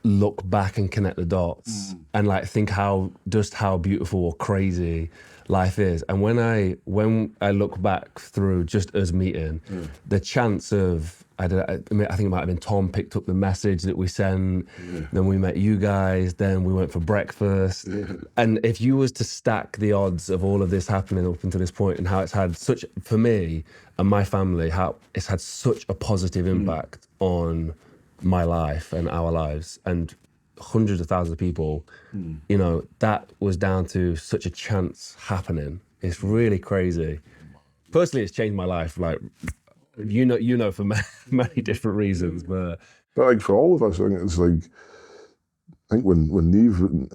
look back and connect the dots and, like, think how beautiful or crazy life is. And when I look back through just us meeting, the chance of, I think it might have been Tom picked up the message that we sent, then we met you guys, then we went for breakfast. And if you was to stack the odds of all of this happening up until this point and how it's had such, for me and my family, how it's had such a positive impact on my life and our lives and hundreds of thousands of people, you know, that was down to such a chance happening. It's really crazy. Personally, it's changed my life, like, you know, for many different reasons, but like for all of us, I think it's like, I think when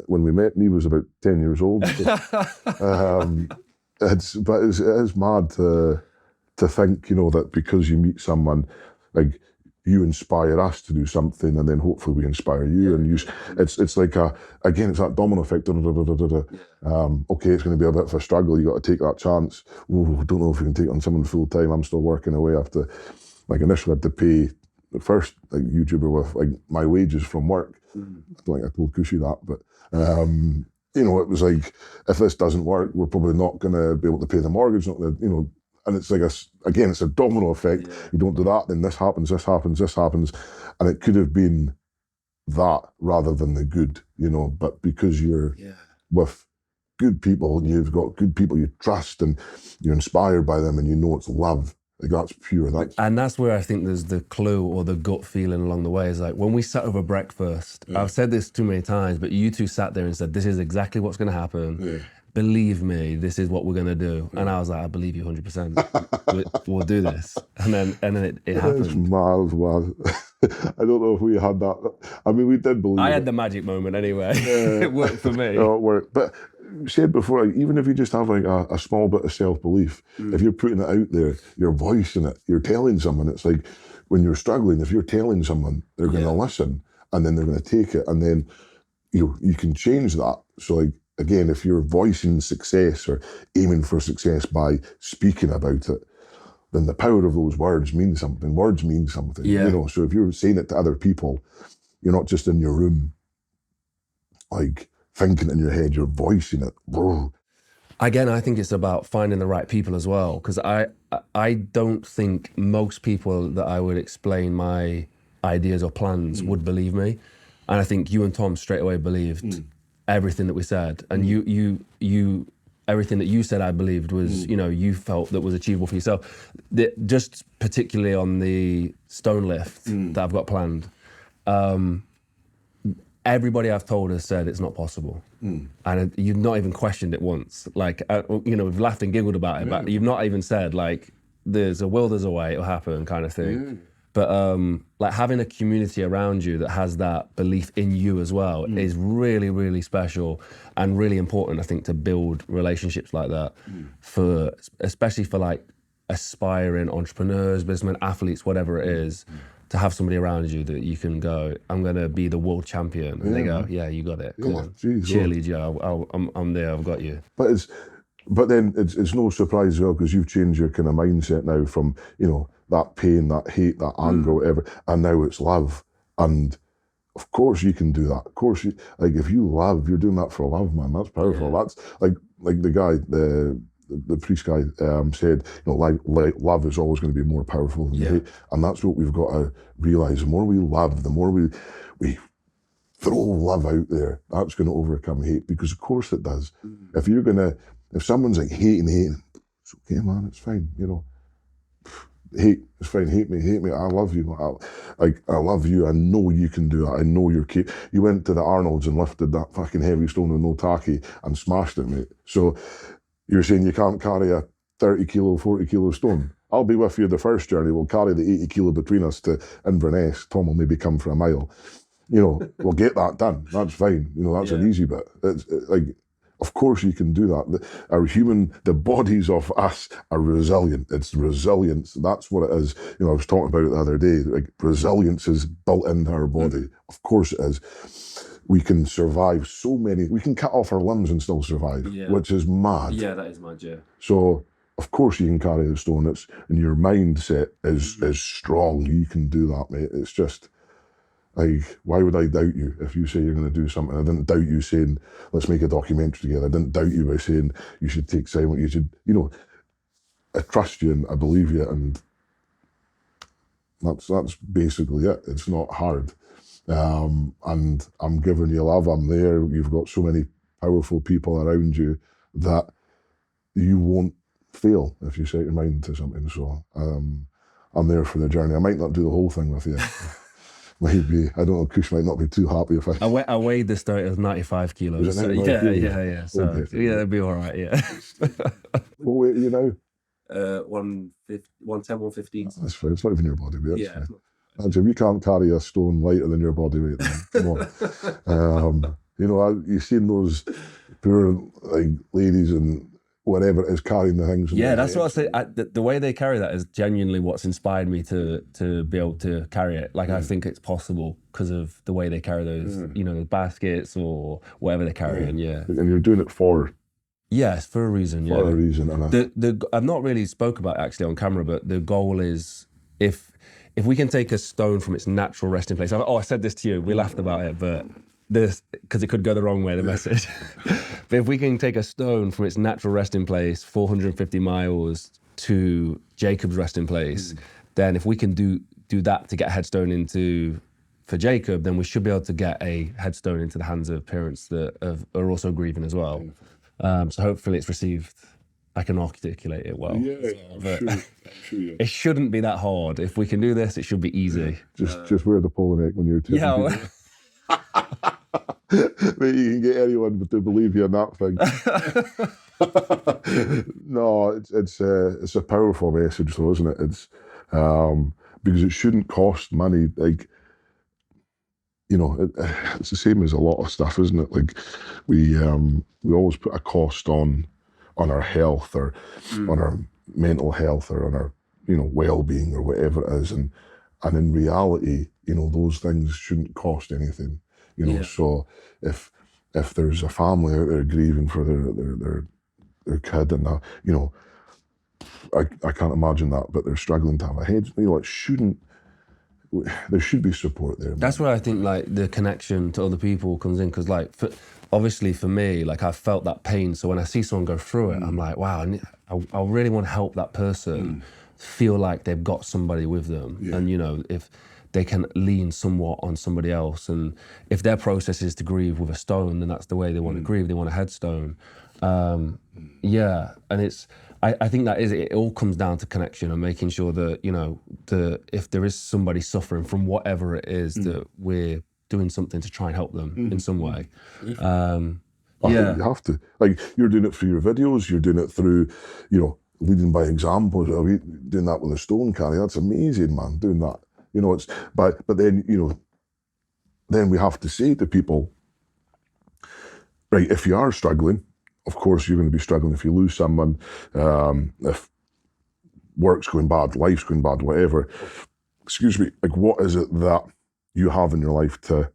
we met, Neve was about 10 years old. But it is mad to think, you know, that because you meet someone, like, you inspire us to do something, and then hopefully we inspire you. And it's like it's that domino effect. Okay, it's going to be a bit of a struggle. You got to take that chance. Oh, I don't know if we can take on someone full time. I'm still working away. I have to, like, initially I had to pay the first, like, YouTuber with, like, my wages from work. I don't think I told Cushy that, but you know, it was like, if this doesn't work, we're probably not going to be able to pay the mortgage. Not the, you know. And it's like, it's a domino effect. Yeah. You don't do that, then this happens, and it could have been that rather than the good, you know. But because you're with good people, you've got good people you trust, and you're inspired by them, and you know it's love. Like, that's pure. And that's where I think there's the clue or the gut feeling along the way. Is like when we sat over breakfast. I've said this too many times, but you two sat there and said, "This is exactly what's going to happen." Yeah. Believe me, this is what we're gonna do. And I was like, I believe you 100%. We'll do this. And then it happened. It's mad, man. I don't know if we had that. I mean, we did believe I had the magic moment anyway. It worked for me. No, it worked. But said before, like, even if you just have like a small bit of self-belief, if you're putting it out there, you're voicing it, you're telling someone, it's like when you're struggling, if you're telling someone, they're gonna listen, and then they're gonna take it, and then you can change that. So, like, again, if you're voicing success or aiming for success by speaking about it, then the power of those words means something. Words mean something, you know. So if you're saying it to other people, you're not just in your room, like, thinking in your head, you're voicing it. Whoa. Again, I think it's about finding the right people as well, because I don't think most people that I would explain my ideas or plans would believe me. And I think you and Tom straight away believed everything that we said, and you everything that you said, I believed was, you know, you felt that was achievable for yourself. Just particularly on the stone lift that I've got planned, everybody I've told has said it's not possible, and you've not even questioned it once. Like, you know, we've laughed and giggled about it, but you've not even said, like, there's a will, there's a way, it'll happen, kind of thing. But like, having a community around you that has that belief in you as well is really, really special and really important, I think, to build relationships like that, for especially for like aspiring entrepreneurs, businessmen, athletes, whatever it is, to have somebody around you that you can go, I'm going to be the world champion. And they go, yeah, you got it. Come on. Cheerlead, I'm there, I've got you. But then it's no surprise as well, because you've changed your kind of mindset now from, you know, that pain, that hate, that anger, whatever, and now it's love. And of course you can do that. Of course, like, if you love, you're doing that for love, man. That's powerful. That's like the guy, the priest guy said, you know, love is always going to be more powerful than hate. And that's what we've got to realise. The more we love, the more we throw love out there, that's going to overcome hate, because of course it does. If someone's like hating, it's okay, man, it's fine, you know. Hate, it's fine, hate me, I love you. I love you, I know you can do that, I know you're capable. You went to the Arnold's and lifted that fucking heavy stone with no tacky and smashed it, mate. So you're saying you can't carry a 30 kilo, 40 kilo stone? I'll be with you the first journey, we'll carry the 80 kilo between us to Inverness. Tom will maybe come for a mile. You know, we'll get that done, that's fine. You know, that's an easy bit. It's like, of course you can do that. The bodies of us are resilient. It's resilience. That's what it is. You know, I was talking about it the other day. Like, resilience is built into our body. Of course it is. We can survive we can cut off our limbs and still survive, which is mad. Yeah, that is mad, yeah. So, of course you can carry the stone. And your mindset is strong. You can do that, mate. It's just, Like, why would I doubt you if you say you're going to do something? I didn't doubt you saying, let's make a documentary together. I didn't doubt you by saying you should take silent, you should, you know, I trust you and I believe you, and that's basically it. It's not hard. And I'm giving you love, I'm there. You've got so many powerful people around you that you won't fail if you set your mind to something. So I'm there for the journey. I might not do the whole thing with you. Maybe, I don't know, Kush might not be too happy if I weighed this stone, it was 95 kilos. Was it So 95 yeah, kilos? yeah. So Okay. yeah, it'd be all right, yeah. What weight are you now? 110, 115. That's fine, it's not even your body weight. Yeah. If you can't carry a stone lighter than your body weight, then come on. You know, you've seen those poor like ladies and whatever it is carrying the things. Yeah, that's what I say. The way they carry that is genuinely what's inspired me to be able to carry it. Like I think it's possible because of the way they carry those, you know, the baskets or whatever they're carrying. Yeah. And you're doing it for Yes, for a reason. Yeah. a reason. And I've not really spoke about it actually on camera, but the goal is if we can take a stone from its natural resting place. I said this to you. We laughed about it, but this because it could go the wrong way. The message. But if we can take a stone from its natural resting place, 450 miles to Jacob's resting place, then if we can do that to get a headstone for Jacob, then we should be able to get a headstone into the hands of parents that are also grieving as well. So hopefully it's received. I can articulate it well. yeah, I'm sure you. It shouldn't be that hard. If we can do this, it should be easy. Just wear the polo neck when you're taking Yeah. people. Mate, you can get anyone to believe you in that thing. No, it's a powerful message though, isn't it? It's because it shouldn't cost money. Like, you know, it's the same as a lot of stuff, isn't it? Like we always put a cost on our health or on our mental health or on our, you know, well-being or whatever it is, and in reality, you know, those things shouldn't cost anything. You know, so if there's a family out there grieving for their kid and that, you know, I can't imagine that, but they're struggling to have a head. You know, there should be support there. That's where I think like the connection to other people comes in, because like obviously for me, like I felt that pain. So when I see someone go through it, I'm like, wow, I really want to help that person feel like they've got somebody with them, and you know, if they can lean somewhat on somebody else, and if their process is to grieve with a stone, then that's the way they want to grieve. They want a headstone. Yeah, and I think that is it. It all comes down to connection and making sure that, you know, if there is somebody suffering from whatever it is, that we're doing something to try and help them in some way. I think you have to. Like, you're doing it through your videos, you're doing it through, you know, leading by example. Doing that with a stone carry, that's amazing, man, doing that. You know, but then, you know, then we have to say to people, right, if you are struggling, of course you're going to be struggling if you lose someone, if work's going bad, life's going bad, whatever. Excuse me, like what is it that you have in your life to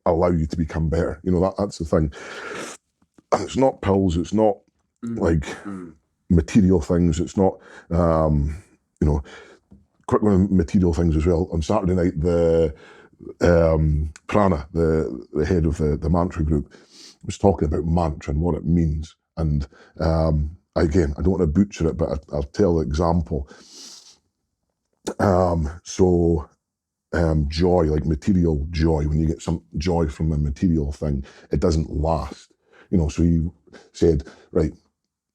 allow you to become better? You know, that's the thing. And it's not pills, it's not like material things, it's not, you know, quick one of material things as well. On Saturday night, the Prana, the head of the mantra group, was talking about mantra and what it means. And again, I don't want to butcher it, but I'll tell the example. Joy, like material joy, when you get some joy from a material thing, it doesn't last. You know, so he said, right,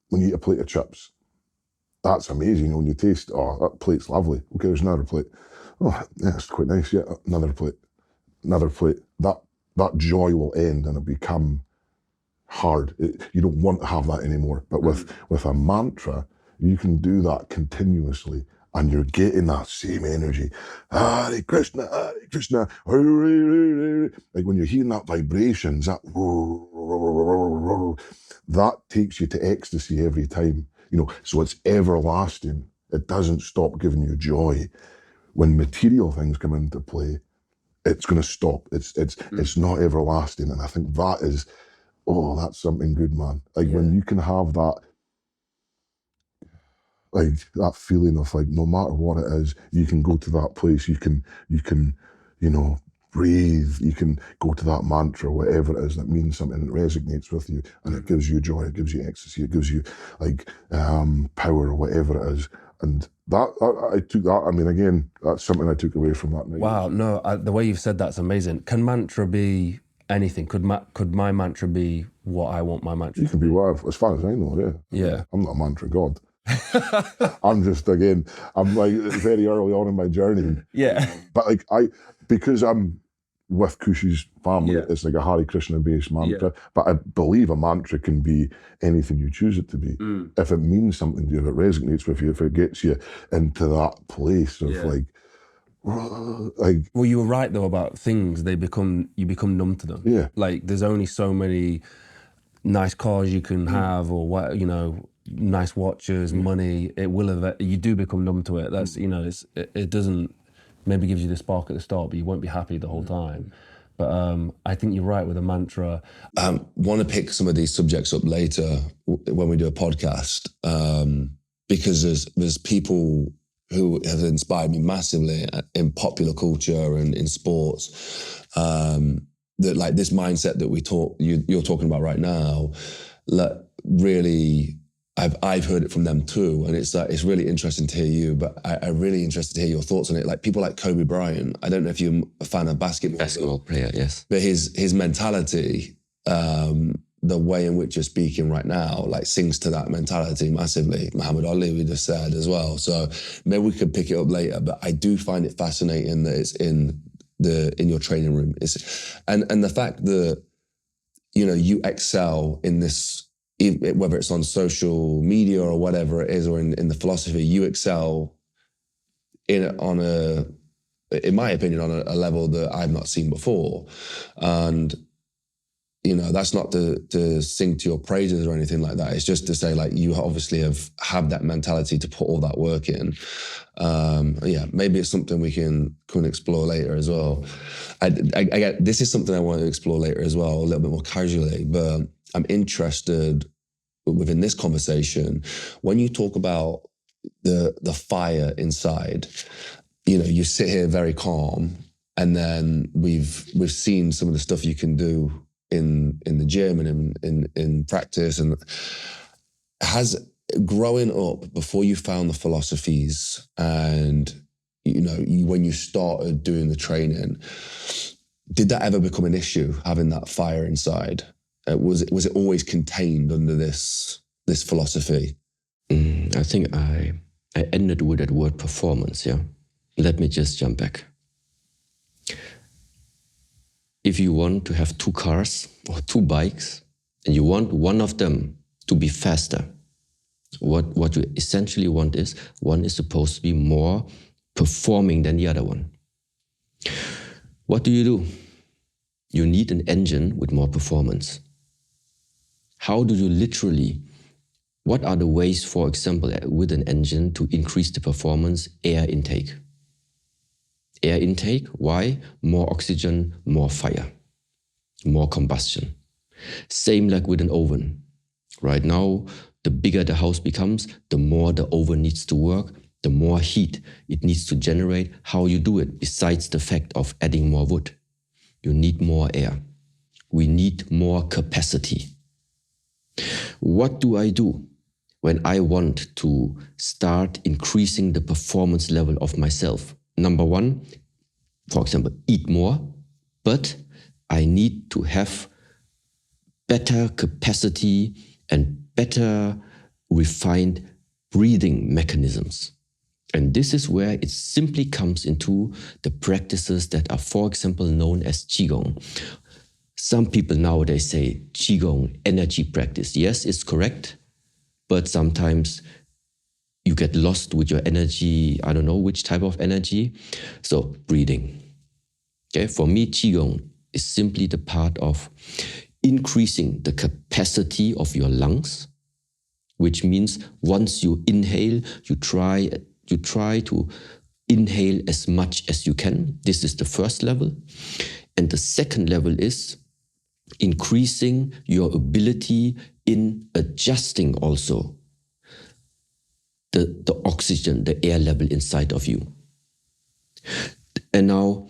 when you eat a plate of chips, that's amazing. You know, when you taste, oh, that plate's lovely. Okay, there's another plate. Oh, yeah, it's quite nice. Yeah, another plate. That joy will end and it'll become hard. You don't want to have that anymore. But with a mantra, you can do that continuously, and you're getting that same energy. Hare Krishna, Hare Krishna, like when you're hearing that vibrations, that takes you to ecstasy every time. You know, so it's everlasting. It doesn't stop giving you joy. When material things come into play, it's going to stop. It's not everlasting. And I think that is, that's something good, man. Like when you can have that, like that feeling of like, no matter what it is, you can go to that place, you can, you know, breathe. You can go to that mantra, whatever it is that means something that resonates with you, and it gives you joy, it gives you ecstasy, it gives you like power or whatever it is. And that I took that. I mean, again, that's something I took away from that night. Wow, no, the way you've said that's amazing. Can mantra be anything? Could my mantra be what I want my mantra? You can be whatever, as far as I know. Yeah. Yeah. I'm not a mantra god. I'm just, again, I'm like very early on in my journey. Yeah. But like because I'm with Kushi's family, it's like a Hare Krishna based mantra. But I believe a mantra can be anything you choose it to be. If it means something to you, if it resonates with you, if it gets you into that place of like. Well, you were right though about things. You become numb to them. Yeah. Like there's only so many nice cars you can have, or what, you know, nice watches, money. It will you do become numb to it. That's, you know, it doesn't, maybe gives you the spark at the start, but you won't be happy the whole time. But I think you're right with a mantra. Want to pick some of these subjects up later when we do a podcast, because there's people who have inspired me massively in popular culture and in sports. That like this mindset that you're talking about right now, really, I've heard it from them too, and it's really interesting to hear you. But I'm really interested to hear your thoughts on it. Like people like Kobe Bryant. I don't know if you're a fan of basketball. Basketball player, yes. But his mentality, the way in which you're speaking right now, like sings to that mentality massively. Muhammad Ali, we just said as well. So maybe we could pick it up later. But I do find it fascinating that it's in your training room. And the fact that, you know, you excel in this, whether it's on social media or whatever it is, or in the philosophy, you excel in my opinion, on a level that I've not seen before. And, you know, that's not to sing to your praises or anything like that. It's just to say, like, you obviously have that mentality to put all that work in. Maybe it's something we can explore later as well. This is something I want to explore later as well, a little bit more casually, but I'm interested within this conversation, when you talk about the fire inside, you know, you sit here very calm, and then we've seen some of the stuff you can do in the gym and in practice. And has growing up, before you found the philosophies and, you know, when you started doing the training, did that ever become an issue, having that fire inside? Was it always contained under this philosophy? I think I ended with that word performance, yeah. Let me just jump back. If you want to have 2 cars or 2 bikes, and you want one of them to be faster, what you essentially want is, one is supposed to be more performing than the other one. What do? You need an engine with more performance. How do you literally, what are the ways, for example, with an engine to increase the performance? Air intake. Air intake, why? More oxygen, more fire, more combustion. Same like with an oven. Right now, the bigger the house becomes, the more the oven needs to work, the more heat it needs to generate. How you do it, besides the fact of adding more wood, you need more air. We need more capacity. What do I do when I want to start increasing the performance level of myself? Number 1, for example, eat more, but I need to have better capacity and better refined breathing mechanisms. And this is where it simply comes into the practices that are, for example, known as Qigong. Some people nowadays say Qigong, energy practice. Yes, it's correct, but sometimes you get lost with your energy. I don't know which type of energy. So breathing. Okay, for me, Qigong is simply the part of increasing the capacity of your lungs, which means once you inhale, you try to inhale as much as you can. This is the first level. And the second level is increasing your ability in adjusting also the oxygen, the air level inside of you. And now,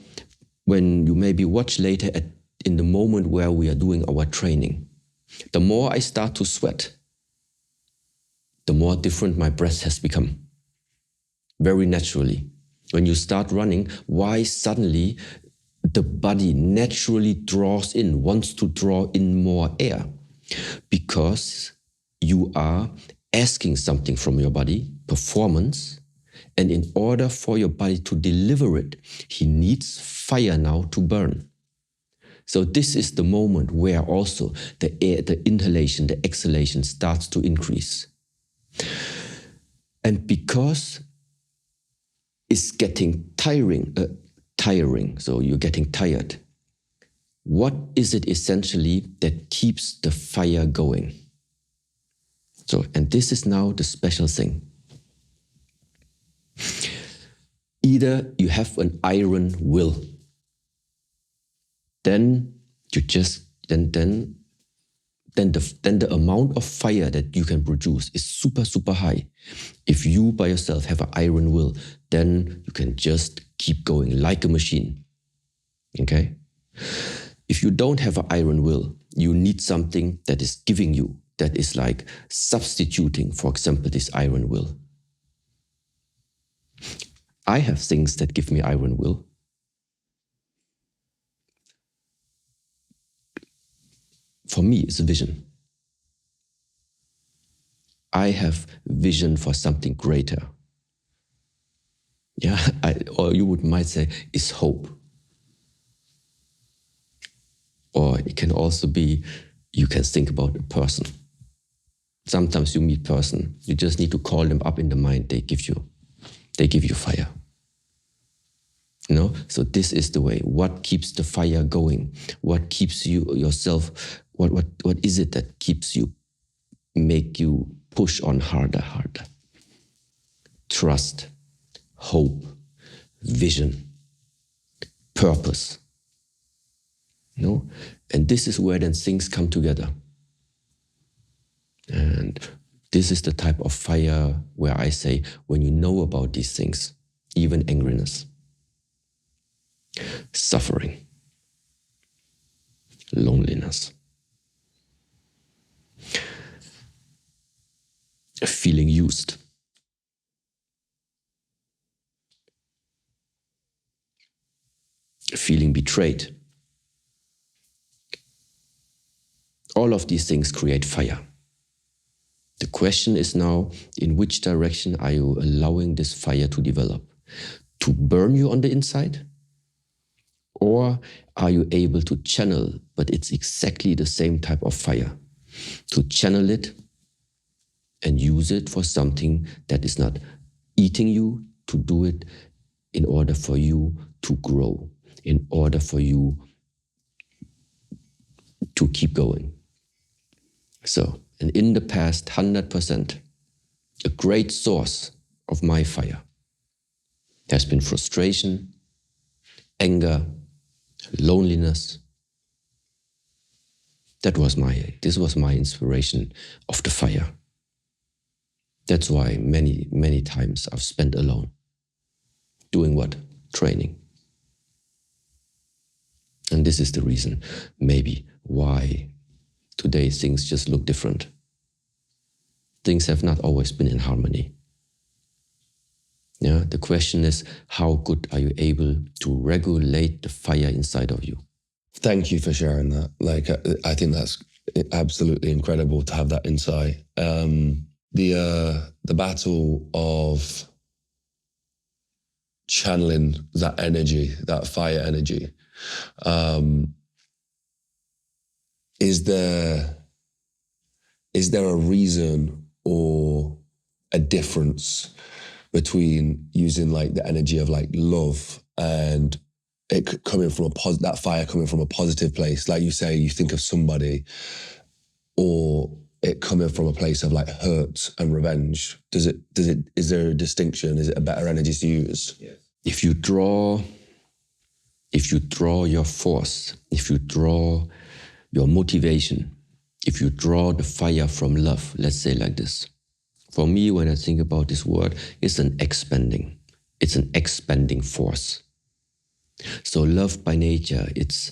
when you maybe watch later in the moment where we are doing our training, the more I start to sweat, the more different my breath has become. Very naturally. When you start running, why suddenly the body naturally draws in, wants to draw in more air? Because you are asking something from your body, performance, and in order for your body to deliver it, he needs fire now to burn. So this is the moment where also the air, the inhalation, the exhalation starts to increase. And because it's getting tiring, so you're getting tired, what is it essentially that keeps the fire going? So, and this is now the special thing. Either you have an iron will, then you just, then the amount of fire that you can produce is super, super high. If you by yourself have an iron will, then you can just keep going like a machine, okay? If you don't have an iron will, you need something that is giving you, that is like substituting, for example, this iron will. I have things that give me iron will. For me, it's a vision. I have vision for something greater. Yeah, or you might say, is hope. Or it can also be, you can think about a person. Sometimes you meet a person, you just need to call them up in the mind, they give you fire. You know, so this is the way. What keeps the fire going? What keeps you yourself? What is it that keeps you, make you push on harder? Trust, hope, vision, purpose. You know, and this is where then things come together. And this is the type of fire where I say, when you know about these things, even angriness, suffering, loneliness, feeling used, feeling betrayed. All of these things create fire. The question is now, in which direction are you allowing this fire to develop? To burn you on the inside? Or are you able to channel, but it's exactly the same type of fire, to channel it and use it for something that is not eating you, to do it in order for you to grow, in order for you to keep going. So, and in the past, 100%, a great source of my fire has been frustration, anger, loneliness. This was my inspiration of the fire. That's why many, many times I've spent alone. Doing what? Training. And this is the reason, maybe, why today things just look different. Things have not always been in harmony. Yeah, the question is, how good are you able to regulate the fire inside of you? Thank you for sharing that. Like, I think that's absolutely incredible to have that insight. The battle of channeling that energy, that fire energy. Is there a reason or a difference between using like the energy of like love and it coming from that fire coming from a positive place, like you say, you think of somebody, or it coming from a place of like hurt and revenge? Is there a distinction? Is it a better energy to use? Yes. If you draw your force, if you draw your motivation, if you draw the fire from love, let's say like this. For me, when I think about this word, it's an expanding force. So love by nature, it's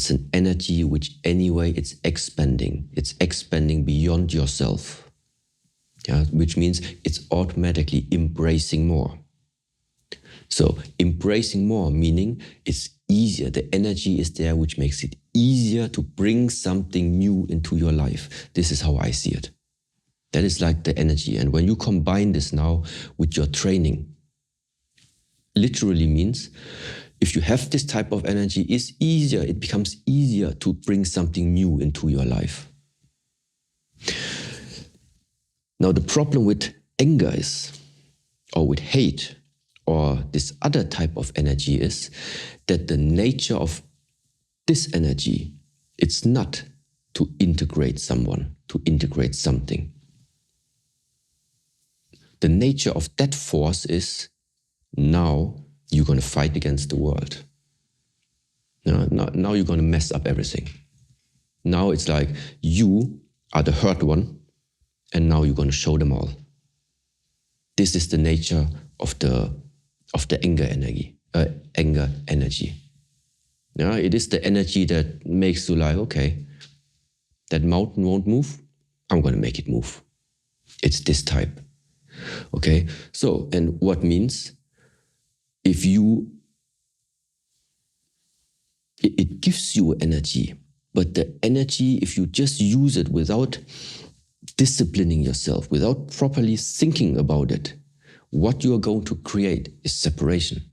an energy which anyway it's expanding. It's expanding beyond yourself. Yeah, which means it's automatically embracing more. So embracing more, meaning it's easier. The energy is there, which makes it easier to bring something new into your life. This is how I see it. That is like the energy. And when you combine this now with your training, literally means if you have this type of energy, it's easier. It becomes easier to bring something new into your life. Now, the problem with anger is, or with hate, or this other type of energy is that the nature of this energy, it's not to integrate someone, to integrate something. The nature of that force is now you're going to fight against the world. Now you're going to mess up everything. Now it's like you are the hurt one, and now you're going to show them all. This is the nature of the anger energy. Yeah, it is the energy that makes you like, okay, that mountain won't move. I'm going to make it move. It's this type. Okay, so, and what means if it gives you energy, but the energy, if you just use it without disciplining yourself, without properly thinking about it, what you are going to create is separation.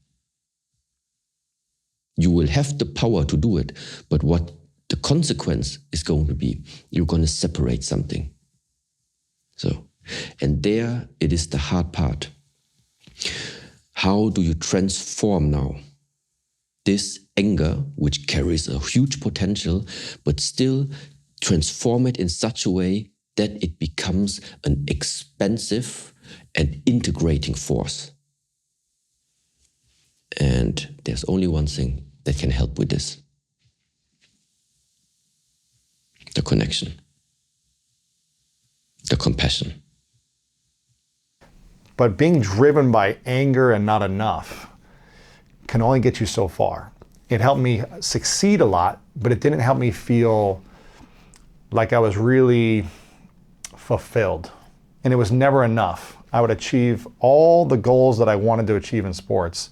You will have the power to do it, but what the consequence is going to be, you're going to separate something. So, and there it is the hard part. How do you transform now this anger, which carries a huge potential, but still transform it in such a way that it becomes an expansive and integrating force? And there's only one thing that can help with this: the connection, the compassion. But being driven by anger and not enough can only get you so far. It helped me succeed a lot, but it didn't help me feel like I was really fulfilled. And it was never enough. I would achieve all the goals that I wanted to achieve in sports,